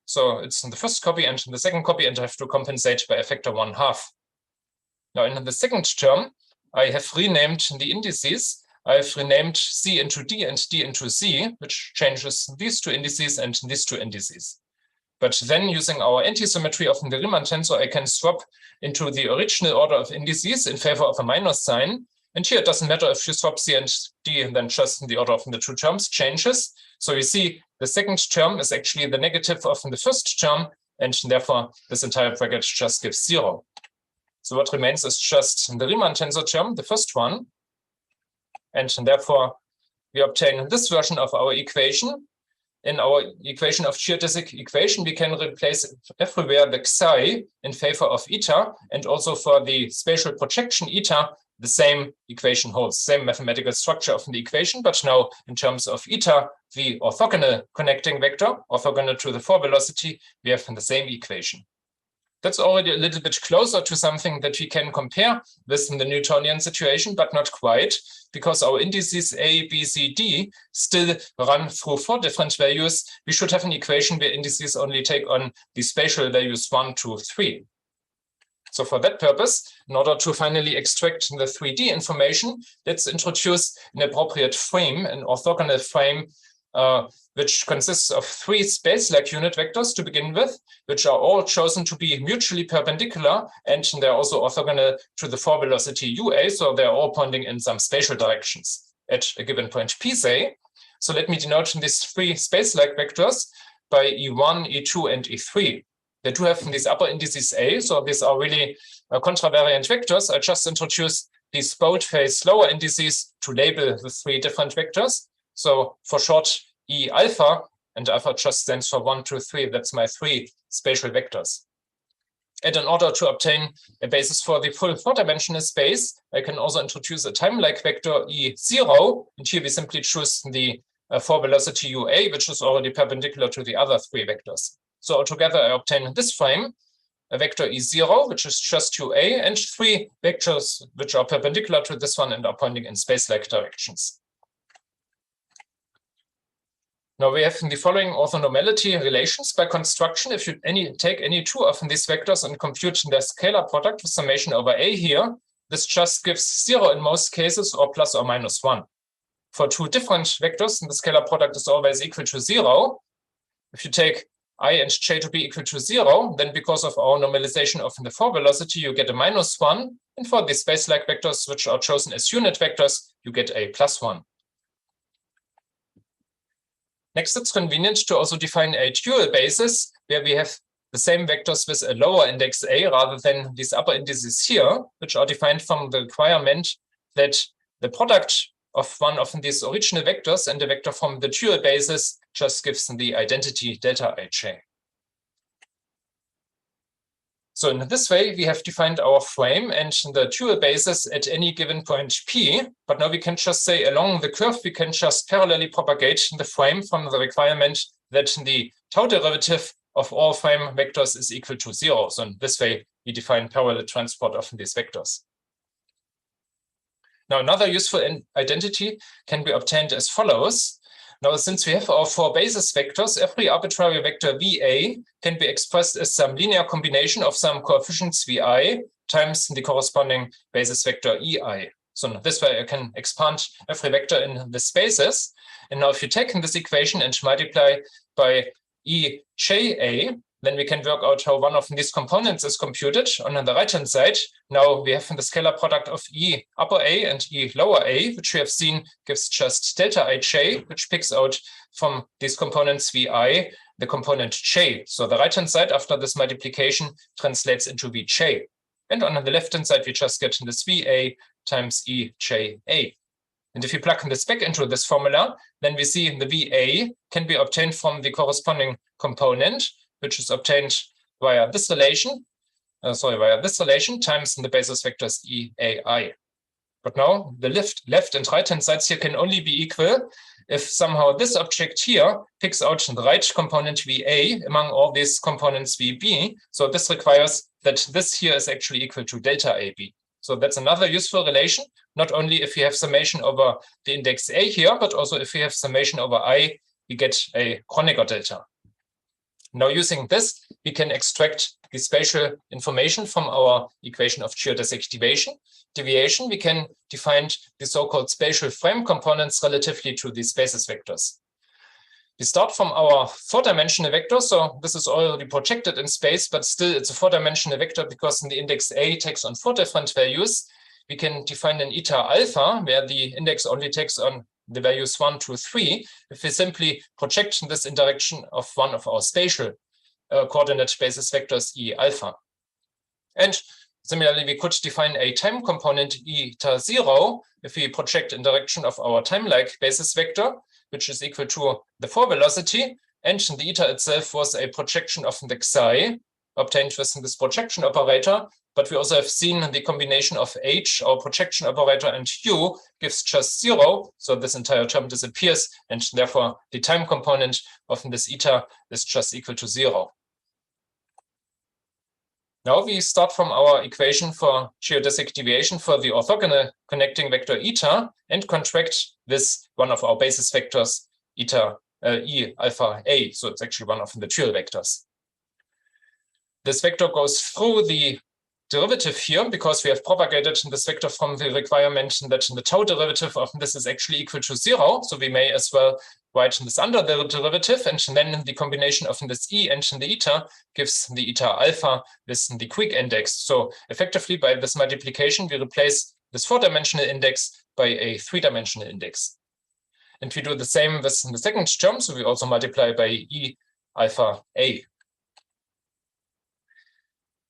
[SPEAKER 2] So it's in the first copy and in the second copy, and I have to compensate by a factor 1/2. Now in the second term, I have renamed the indices. I've renamed C into D and D into C, which changes these 2 indices and these 2 indices. But then using our anti-symmetry of the Riemann tensor, I can swap into the original order of indices in favor of a minus sign. And here it doesn't matter if you swap C and D, and then just the order of the 2 terms changes. So you see the second term is actually the negative of the first term, and therefore this entire bracket just gives 0. So what remains is just the Riemann tensor term, the first one. And therefore we obtain this version of our equation. In our equation of geodesic equation, we can replace everywhere the psi in favor of eta, and also for the spatial projection eta, the same equation holds, same mathematical structure of the equation, but now in terms of eta, the orthogonal connecting vector, orthogonal to the 4 velocity, we have the same equation. That's already a little bit closer to something that we can compare with the Newtonian situation, but not quite, because our indices A, B, C, D still run through 4 different values. We should have an equation where indices only take on the spatial values 1, 2, 3. So for that purpose, in order to finally extract the 3D information, let's introduce an appropriate frame, an orthogonal frame, which consists of 3 space-like unit vectors to begin with, which are all chosen to be mutually perpendicular, and they're also orthogonal to the 4 velocity UA, so they're all pointing in some spatial directions at a given point P, say. So let me denote these 3 space-like vectors by E1, E2, and E3. They do have these upper indices A, so these are really contravariant vectors. I just introduce these bold-face lower indices to label the 3 different vectors. So for short, E alpha, and alpha just stands for 1, 2, 3. That's my 3 spatial vectors. And in order to obtain a basis for the full 4-dimensional space, I can also introduce a time-like vector E0. And here we simply choose the 4 velocity UA, which is already perpendicular to the other 3 vectors. So altogether, I obtain this frame, a vector E0, which is just UA, and 3 vectors which are perpendicular to this one and are pointing in space-like directions. Now we have the following orthonormality relations by construction. If you take any 2 of these vectors and compute their scalar product with summation over A here, this just gives 0 in most cases, or plus or minus 1. For 2 different vectors, the scalar product is always equal to 0. If you take I and j to be equal to 0, then because of our normalization of the 4 velocity, you get a minus 1. And for the space-like vectors, which are chosen as unit vectors, you get a plus 1. Next, it's convenient to also define a dual basis where we have the same vectors with a lower index A rather than these upper indices here, which are defined from the requirement that the product of one of these original vectors and the vector from the dual basis just gives the identity delta ij. So in this way, we have defined our frame and the dual basis at any given point P. But now we can just say along the curve, we can just parallelly propagate the frame from the requirement that the tau derivative of all frame vectors is equal to 0. So in this way, we define parallel transport of these vectors. Now, another useful identity can be obtained as follows. Now, since we have our 4 basis vectors, every arbitrary vector VA can be expressed as some linear combination of some coefficients VI times the corresponding basis vector EI. So this way I can expand every vector in the spaces. And now if you take this equation and multiply by EJA, then we can work out how one of these components is computed. And on the right-hand side, now we have the scalar product of E upper A and E lower A, which we have seen gives just delta ij, which picks out from these components Vi, the component j. So the right-hand side after this multiplication translates into Vj. And on the left-hand side, we just get this Va times Eja. And if you plug this back into this formula, then we see the Va can be obtained from the corresponding component, which is obtained via this relation, times the basis vectors EAI. But now the left and right-hand sides here can only be equal if somehow this object here picks out the right component VA among all these components VB. So this requires that this here is actually equal to delta AB. So that's another useful relation not only if we have summation over the index A here, but also if we have summation over I, we get a Kronecker delta. Now using this, we can extract the spatial information from our equation of geodesic deviation. We can define the so-called spatial frame components relatively to these basis vectors. We start from our 4-dimensional vector. So this is already projected in space, but still it's a 4-dimensional vector because the index A takes on 4 different values. We can define an eta alpha, where the index only takes on the values 1, 2, 3, if we simply project this in direction of one of our spatial coordinate basis vectors E alpha. And similarly, we could define a time component eta 0 if we project in direction of our time-like basis vector, which is equal to the 4 velocity, and the eta itself was a projection of the xi obtained with this projection operator. But we also have seen the combination of h, our projection operator, and u gives just 0. So this entire term disappears, and therefore the time component of this eta is just equal to 0. Now we start from our equation for geodesic deviation for the orthogonal connecting vector eta and contract this one of our basis vectors eta E alpha A. So it's actually one of the trial vectors. This vector goes through the derivative here because we have propagated this vector from the requirement that the tau derivative of this is actually equal to 0. So we may as well write this under the derivative, and then the combination of this E and the eta gives the eta alpha with the quick index. So effectively by this multiplication, we replace this 4-dimensional index by a 3-dimensional index. And we do the same with the second term. So we also multiply by E alpha A.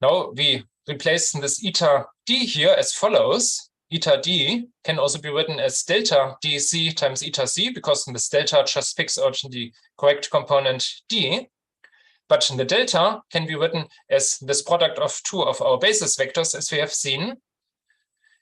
[SPEAKER 2] Now we replace this eta d here as follows. Eta d can also be written as delta dc times eta c, because this delta just picks out the correct component d. But the delta can be written as this product of 2 of our basis vectors, as we have seen.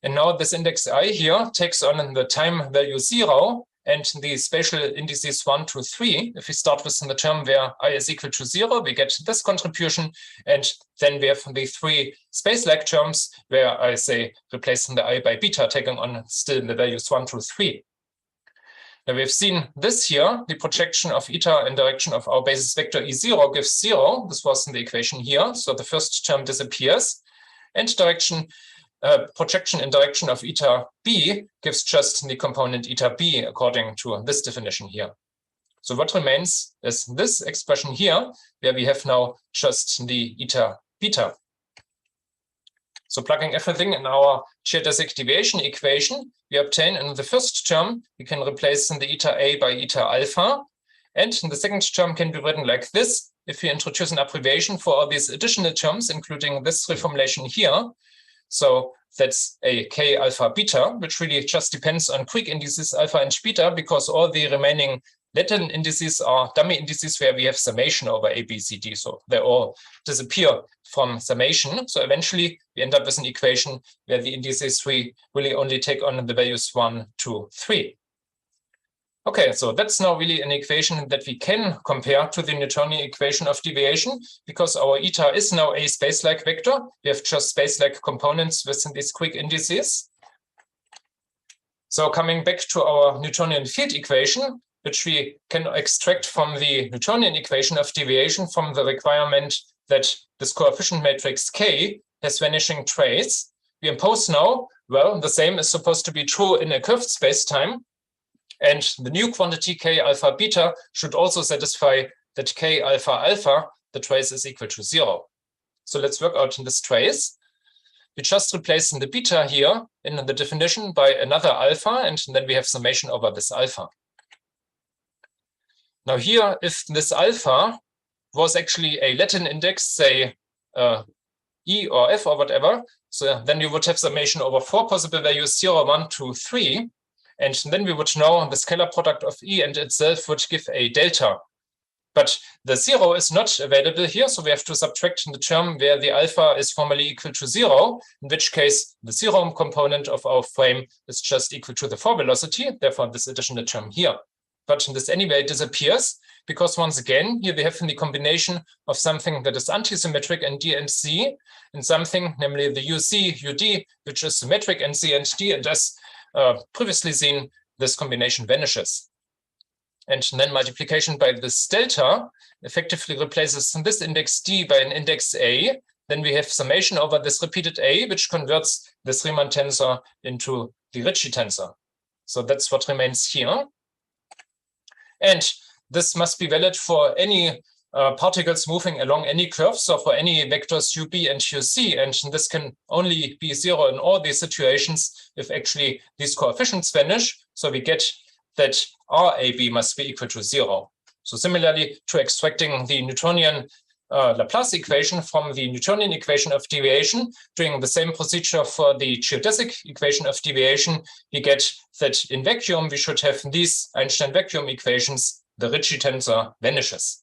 [SPEAKER 2] And now this index I here takes on the time value 0 and the spatial indices 1, 2, 3. If we start with the term where I is equal to 0, we get this contribution. And then we have the 3 space-like terms where I say replacing the I by beta, taking on still the values 1, 2, 3. Now we've seen this here, the projection of eta in direction of our basis vector E0 gives 0. This was in the equation here. So the first term disappears. And projection in direction of eta b gives just the component eta b according to this definition here. So what remains is this expression here, where we have now just the eta beta. So plugging everything in our geodesic deviation equation, we obtain in the first term, we can replace the eta a by eta alpha. And in the second term can be written like this. If we introduce an abbreviation for all these additional terms, including this reformulation here. So that's a k alpha beta, which really just depends on quick indices alpha and beta, because all the remaining Latin indices are dummy indices where we have summation over a, b, c, d. So they all disappear from summation. So eventually we end up with an equation where the indices we really only take on the values 1, 2, 3. Okay, so that's now really an equation that we can compare to the Newtonian equation of deviation, because our eta is now a space-like vector. We have just space-like components within these quick indices. So coming back to our Newtonian field equation, which we can extract from the Newtonian equation of deviation from the requirement that this coefficient matrix K has vanishing trace, we impose now, well, the same is supposed to be true in a curved space-time. And the new quantity k alpha beta should also satisfy that k alpha alpha, the trace is equal to 0. So let's work out in this trace. We just replace the beta here in the definition by another alpha, and then we have summation over this alpha. Now here, if this alpha was actually a Latin index, say E or F or whatever, so then you would have summation over 4 possible values, 0, 1, 2, 3. And then we would know the scalar product of E and itself would give a delta. But the 0 is not available here, so we have to subtract the term where the alpha is formally equal to 0, in which case the 0 component of our frame is just equal to the 4 velocity, therefore this additional term here. But this anyway disappears, because once again, here we have the combination of something that is antisymmetric in D and C, and something, namely the UC, UD, which is symmetric in C and D, and as previously seen, this combination vanishes. And then multiplication by this delta effectively replaces this index D by an index A. Then we have summation over this repeated A, which converts this Riemann tensor into the Ricci tensor. So that's what remains here. And this must be valid for any particles moving along any curve, so for any vectors UB and UC, and this can only be 0 in all these situations if actually these coefficients vanish. So we get that RAB must be equal to 0. So similarly to extracting the Newtonian Laplace equation from the Newtonian equation of deviation, doing the same procedure for the geodesic equation of deviation, we get that in vacuum we should have these Einstein vacuum equations. The Ricci tensor vanishes.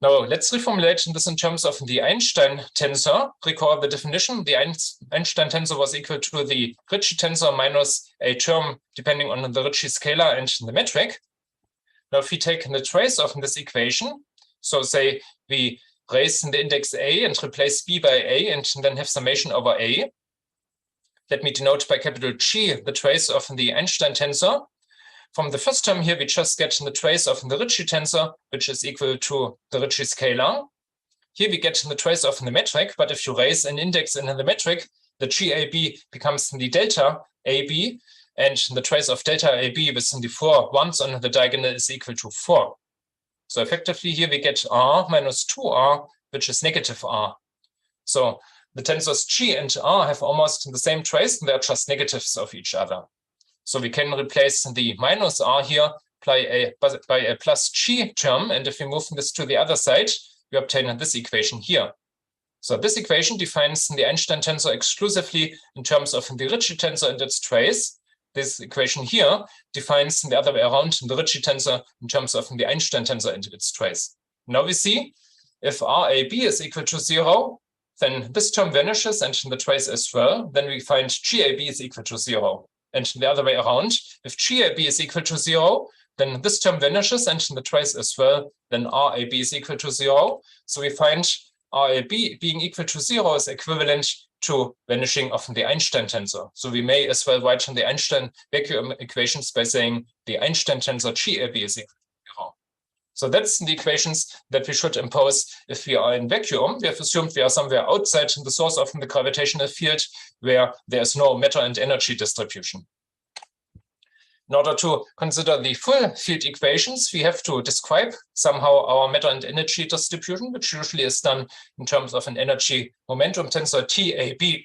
[SPEAKER 2] Now let's reformulate this in terms of the Einstein tensor. Recall the definition. The Einstein tensor was equal to the Ricci tensor minus a term depending on the Ricci scalar and the metric. Now if we take the trace of this equation, so say we raise the index A and replace B by A and then have summation over A. Let me denote by capital G the trace of the Einstein tensor. From the first term here, we just get the trace of the Ricci tensor, which is equal to the Ricci scalar. Here we get the trace of the metric, but if you raise an index in the metric, the GAB becomes the delta AB, and the trace of delta AB within the 4 ones on the diagonal is equal to 4. So effectively here we get R minus 2R, which is negative R. So the tensors G and R have almost the same trace, and they're just negatives of each other. So we can replace the minus R here by a plus G term. And if we move this to the other side, we obtain this equation here. So this equation defines the Einstein tensor exclusively in terms of the Ricci tensor and its trace. This equation here defines the other way around the Ricci tensor in terms of the Einstein tensor and its trace. Now we see if RAB is equal to 0, then this term vanishes and the trace as well. Then we find GAB is equal to 0. And the other way around, if GAB is equal to 0, then this term vanishes and the trace as well, then RAB is equal to 0. So we find RAB being equal to 0 is equivalent to vanishing of the Einstein tensor. So we may as well write the Einstein vacuum equations by saying the Einstein tensor GAB is equal to 0. So that's the equations that we should impose if we are in vacuum. We have assumed we are somewhere outside the source of the gravitational field where there is no matter and energy distribution. In order to consider the full field equations, we have to describe somehow our matter and energy distribution, which usually is done in terms of an energy momentum tensor TAB.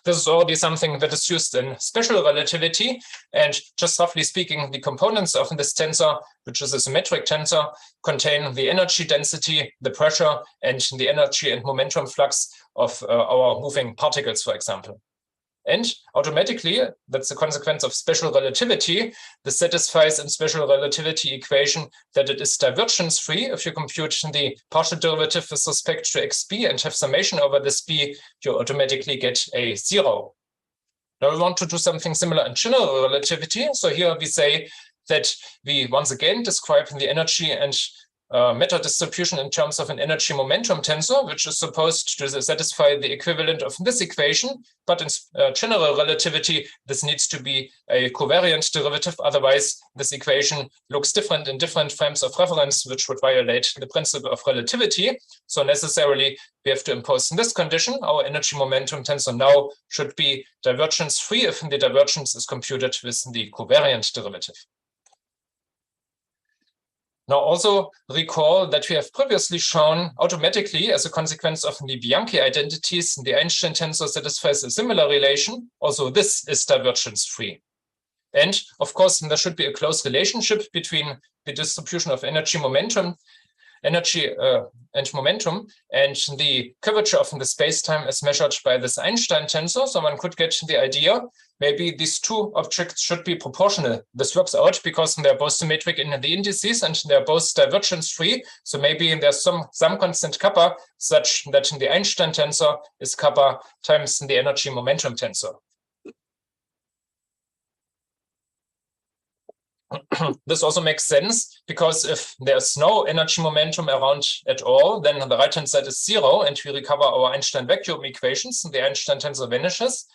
[SPEAKER 2] This is already something that is used in special relativity. And just roughly speaking, the components of this tensor, which is a symmetric tensor, contain the energy density, the pressure, and the energy and momentum flux of our moving particles, for example. And automatically, that's a consequence of special relativity. This satisfies in special relativity equation that it is divergence-free. If you compute the partial derivative with respect to xb and have summation over this b, you automatically get a 0. Now we want to do something similar in general relativity. So here we say that we once again describe the energy and matter distribution in terms of an energy momentum tensor, which is supposed to satisfy the equivalent of this equation. But in general relativity, this needs to be a covariant derivative. Otherwise, this equation looks different in different frames of reference, which would violate the principle of relativity. So necessarily, we have to impose this condition. Our energy momentum tensor now should be divergence-free if the divergence is computed with the covariant derivative. Now also recall that we have previously shown automatically as a consequence of the Bianchi identities, the Einstein tensor satisfies a similar relation. Also this is divergence-free. And of course, there should be a close relationship between the distribution of energy and momentum and the curvature of the space-time as measured by this Einstein tensor. So one could get the idea, maybe these two objects should be proportional. This works out because they're both symmetric in the indices and they're both divergence-free. So maybe there's some constant kappa such that the Einstein tensor is kappa times the energy momentum tensor. This also makes sense because if there's no energy momentum around at all, then the right-hand side is 0 and we recover our Einstein vacuum equations and the Einstein tensor vanishes.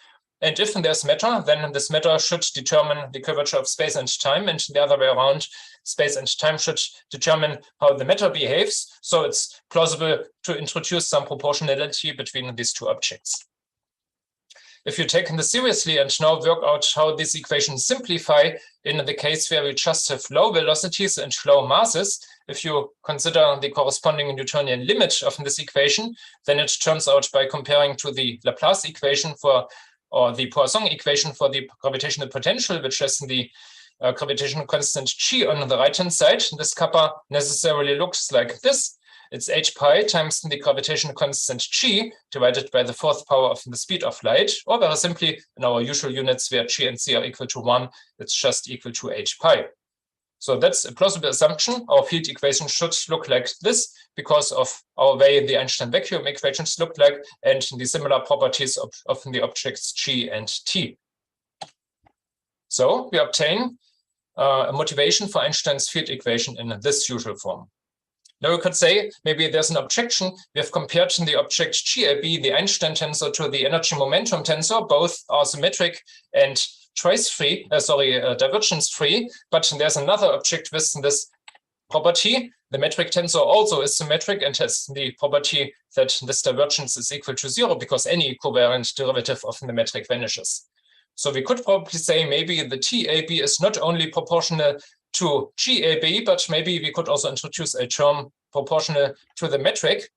[SPEAKER 2] And if there's matter, then this matter should determine the curvature of space and time, and the other way around, space and time should determine how the matter behaves. So it's plausible to introduce some proportionality between these two objects. If you take this seriously and now work out how these equations simplify in the case where we just have low velocities and low masses, if you consider the corresponding Newtonian limit of this equation, then it turns out by comparing to the Laplace equation or the Poisson equation for the gravitational potential, which has the gravitational constant g on the right-hand side, this kappa necessarily looks like this. It's h pi times the gravitational constant g divided by the fourth power of the speed of light, or very simply in our usual units where g and c are equal to 1, it's just equal to h pi. So that's a plausible assumption. Our field equation should look like this because of our way the Einstein vacuum equations look like and the similar properties of the objects g and t. So we obtain a motivation for Einstein's field equation in this usual form. Now we could say maybe there's an objection. We have compared the object GAB, the Einstein tensor, to the energy momentum tensor. Both are symmetric and divergence-free, but there's another object with this property. The metric tensor also is symmetric and has the property that this divergence is equal to 0 because any covariant derivative of the metric vanishes. So we could probably say maybe the TAB is not only proportional to GAB, but maybe we could also introduce a term proportional to the metric.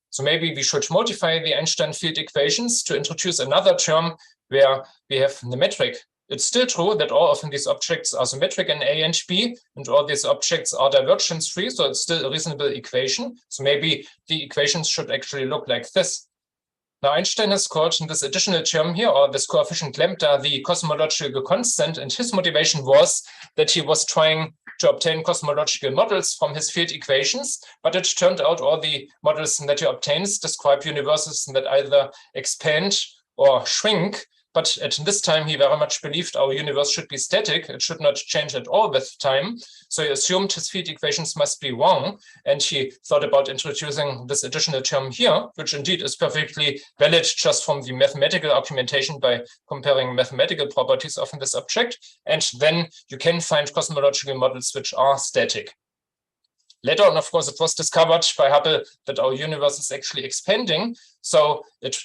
[SPEAKER 2] So maybe we should modify the Einstein field equations to introduce another term where we have the metric. It's still true that all of these objects are symmetric in A and B, and all these objects are divergence-free, so it's still a reasonable equation. So maybe the equations should actually look like this. Now, Einstein has called this additional term here, or this coefficient lambda, the cosmological constant, and his motivation was that he was trying to obtain cosmological models from his field equations, but it turned out all the models that he obtains describe universes that either expand or shrink. But at this time, he very much believed our universe should be static. It should not change at all with time. So he assumed his field equations must be wrong. And he thought about introducing this additional term here, which indeed is perfectly valid just from the mathematical argumentation by comparing mathematical properties of this object. And then you can find cosmological models which are static. Later on, of course, it was discovered by Hubble that our universe is actually expanding. So it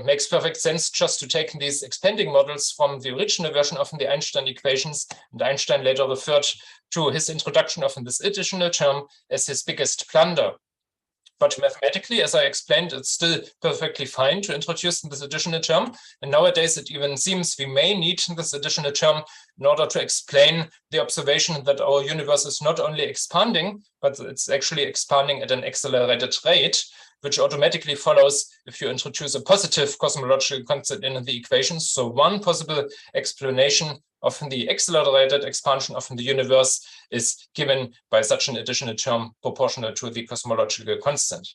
[SPEAKER 2] makes perfect sense just to take these expanding models from the original version of the Einstein equations. And Einstein later referred to his introduction of this additional term as his biggest blunder. But mathematically, as I explained, it's still perfectly fine to introduce this additional term. And nowadays, it even seems we may need this additional term in order to explain the observation that our universe is not only expanding, but it's actually expanding at an accelerated rate, which automatically follows if you introduce a positive cosmological constant in the equations. So one possible explanation of the accelerated expansion of the universe is given by such an additional term proportional to the cosmological constant.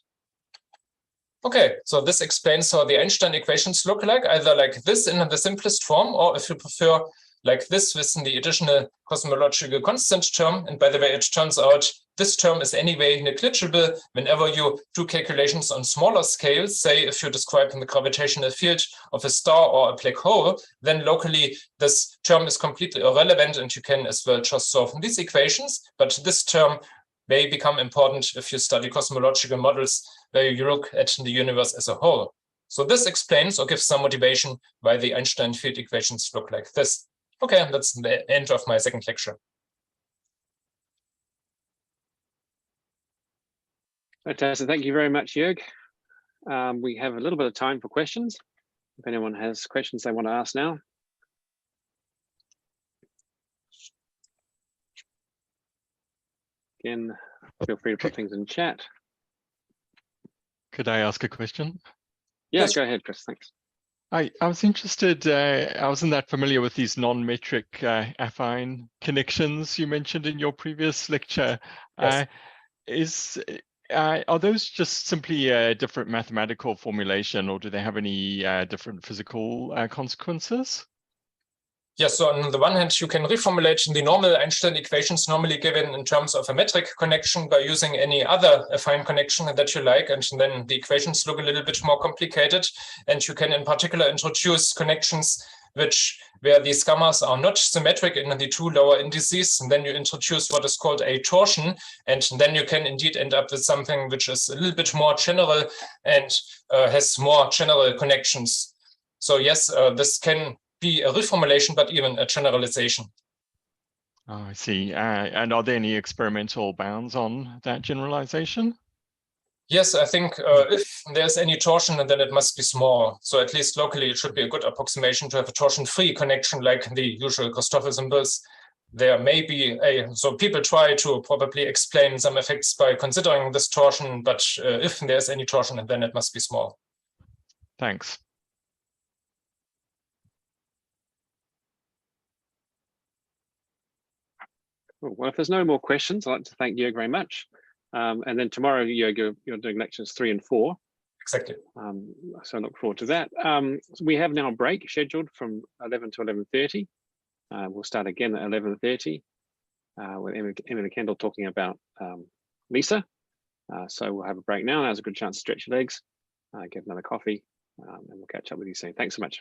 [SPEAKER 2] Okay, so this explains how the Einstein equations look like, either like this in the simplest form, or if you prefer, like this with the additional cosmological constant term. And by the way, it turns out this term is anyway negligible whenever you do calculations on smaller scales. Say if you describe the gravitational field of a star or a black hole, then locally this term is completely irrelevant and you can as well just solve these equations. But this term may become important if you study cosmological models where you look at the universe as a whole. So this explains or gives some motivation why the Einstein field equations look like this. Okay, that's the end of my second lecture.
[SPEAKER 1] Fantastic. Thank you very much, Jörg. We have a little bit of time for questions. If anyone has questions they want to ask now. Again, feel free to put things in chat.
[SPEAKER 5] Could I ask a question?
[SPEAKER 1] Yeah,
[SPEAKER 2] Yes.
[SPEAKER 1] Go ahead, Chris. Thanks.
[SPEAKER 5] I was interested, I wasn't that familiar with these non-metric affine connections you mentioned in your previous lecture.
[SPEAKER 2] Yes.
[SPEAKER 5] Are those just simply a different mathematical formulation, or do they have any different physical consequences?
[SPEAKER 2] Yes, so on the one hand, you can reformulate the normal Einstein equations normally given in terms of a metric connection by using any other affine connection that you like, and then the equations look a little bit more complicated. And you can in particular introduce connections where these gammas are not symmetric in the two lower indices, and then you introduce what is called a torsion, and then you can indeed end up with something which is a little bit more general and has more general connections. So yes, this can be a reformulation, but even a generalization.
[SPEAKER 5] Oh, I see. And are there any experimental bounds on that generalization?
[SPEAKER 2] Yes, I think if there's any torsion, then it must be small. So at least locally, it should be a good approximation to have a torsion-free connection like the usual Christoffel symbols. There may be so people try to probably explain some effects by considering this torsion, but if there's any torsion, then it must be small.
[SPEAKER 5] Thanks.
[SPEAKER 1] Well, if there's no more questions, I'd like to thank Jörg very much. And then tomorrow, Jörg, you're doing lectures 3 and 4.
[SPEAKER 2] Exactly.
[SPEAKER 1] So I look forward to that. So we have now a break scheduled from 11 to 11:30. We'll start again at 11:30 with Emily Kendall talking about LISA. So we'll have a break now. Now's a good chance to stretch your legs, get another coffee, and we'll catch up with you soon. Thanks so much.